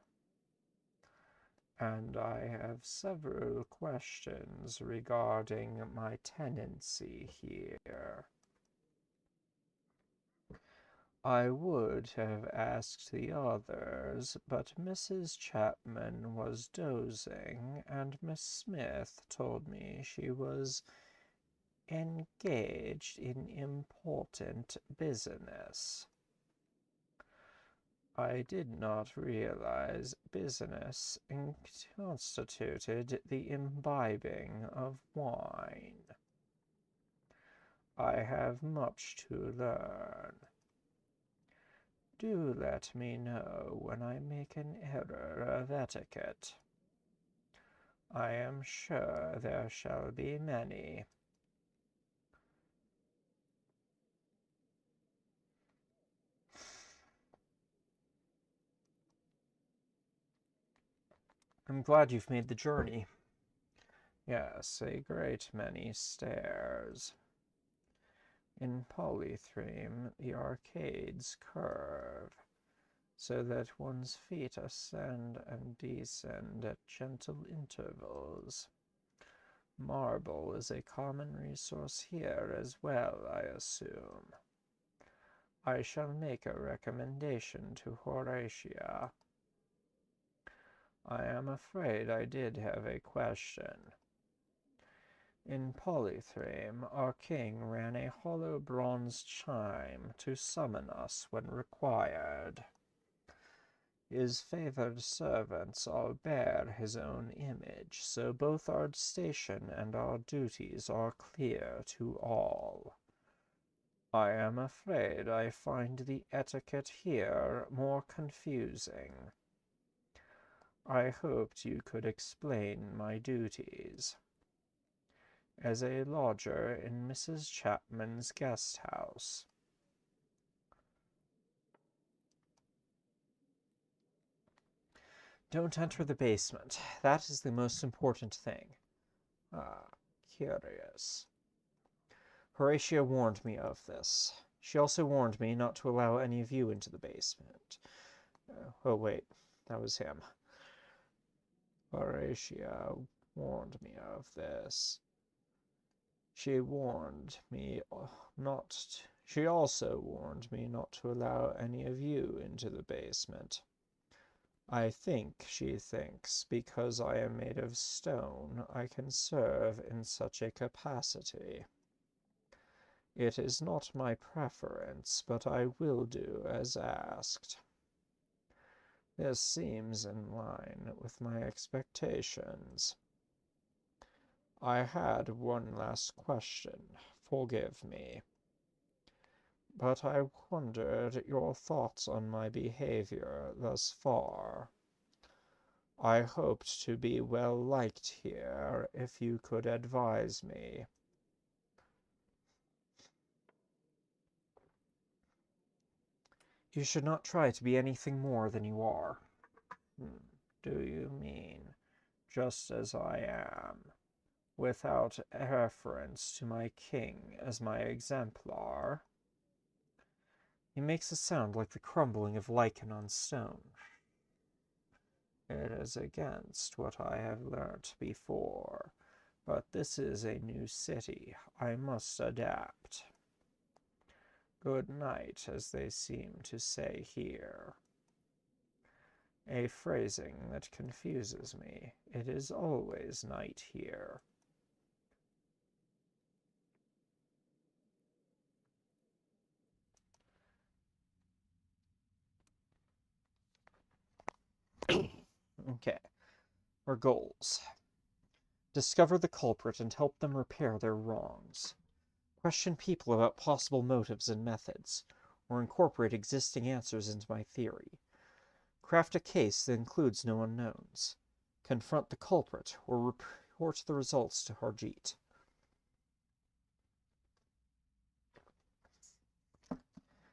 And I have several questions regarding my tenancy here. I would have asked the others, but Mrs. Chapman was dozing, and Miss Smith told me she was engaged in important business. I did not realize business constituted the imbibing of wine. I have much to learn. Do let me know when I make an error of etiquette. I am sure there shall be many. I'm glad you've made the journey. Yes, a great many stairs. In Polythreme, the arcades curve, so that one's feet ascend and descend at gentle intervals. Marble is a common resource here as well, I assume. I shall make a recommendation to Horatia. I am afraid I did have a question. In Polythreme, our king ran a hollow bronze chime to summon us when required. His favored servants all bear his own image, so both our station and our duties are clear to all. I am afraid I find the etiquette here more confusing. I hoped you could explain my duties. As a lodger in Mrs. Chapman's guest house. Don't enter the basement. That is the most important thing. Ah, curious. Horatia warned me of this. She also warned me not to allow any of you into the basement. Oh, wait. That was him. Horatia warned me of this. She warned me She also warned me not to allow any of you into the basement. I think she thinks because I am made of stone, I can serve in such a capacity. It is not my preference, but I will do as asked. This seems in line with my expectations. I had one last question. Forgive me. But I wondered your thoughts on my behavior thus far. I hoped to be well liked here, if you could advise me. You should not try to be anything more than you are. Do you mean just as I am, without reference to my king as my exemplar? He makes a sound like the crumbling of lichen on stone. It is against what I have learnt before, but this is a new city. I must adapt. Good night, as they seem to say here. A phrasing that confuses me. It is always night here. Okay. Our goals. Discover the culprit and help them repair their wrongs. Question people about possible motives and methods, or incorporate existing answers into my theory. Craft a case that includes no unknowns. Confront the culprit, or report the results to Harjeet.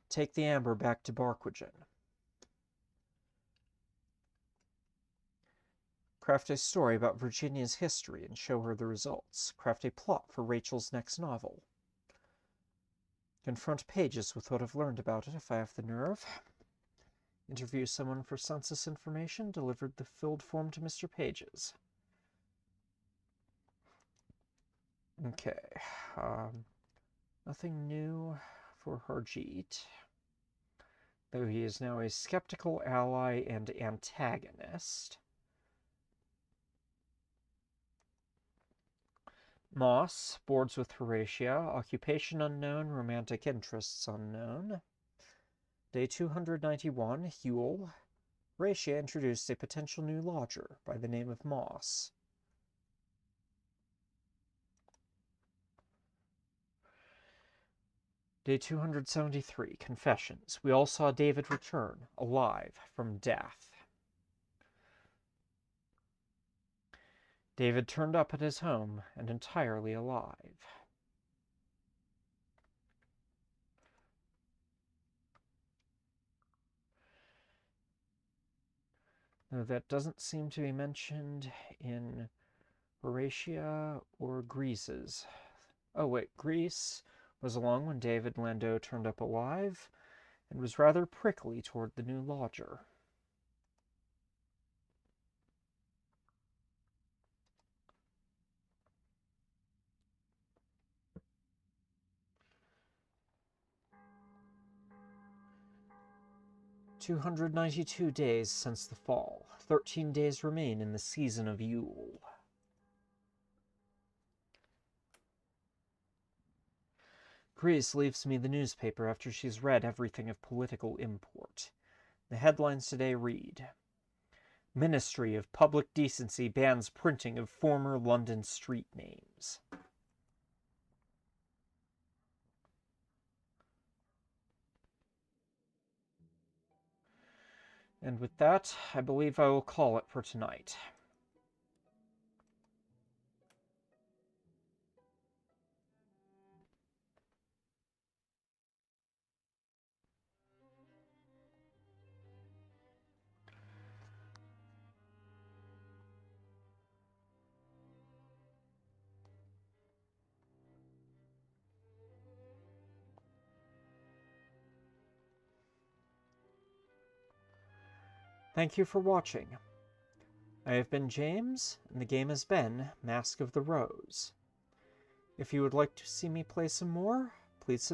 Take the amber back to Barquagen. Craft a story about Virginia's history and show her the results. Craft a plot for Rachel's next novel. Confront Pages with what I've learned about it if I have the nerve. Interview someone for census information. Delivered the filled form to Mr. Pages. Okay. Nothing new for Harjeet. Though he is now a skeptical ally and antagonist. Moss boards with Horatia. Occupation unknown. Romantic interests unknown. Day 291, Huel. Horatia introduced a potential new lodger by the name of Moss. Day 273, Confessions. We all saw David return, alive, from death. David turned up at his home, and entirely alive. Though that doesn't seem to be mentioned in Horatia or Greece's. Oh wait, Greece was along when David Landau turned up alive, and was rather prickly toward the new lodger. "292 days since the fall. 13 days remain in the season of Yule." Greece leaves me the newspaper after she's read everything of political import. The headlines today read, "Ministry of Public Decency bans printing of former London street names." And with that, I believe I will call it for tonight. Thank you for watching. I have been James, and the game has been Mask of the Rose. If you would like to see me play some more, please subscribe.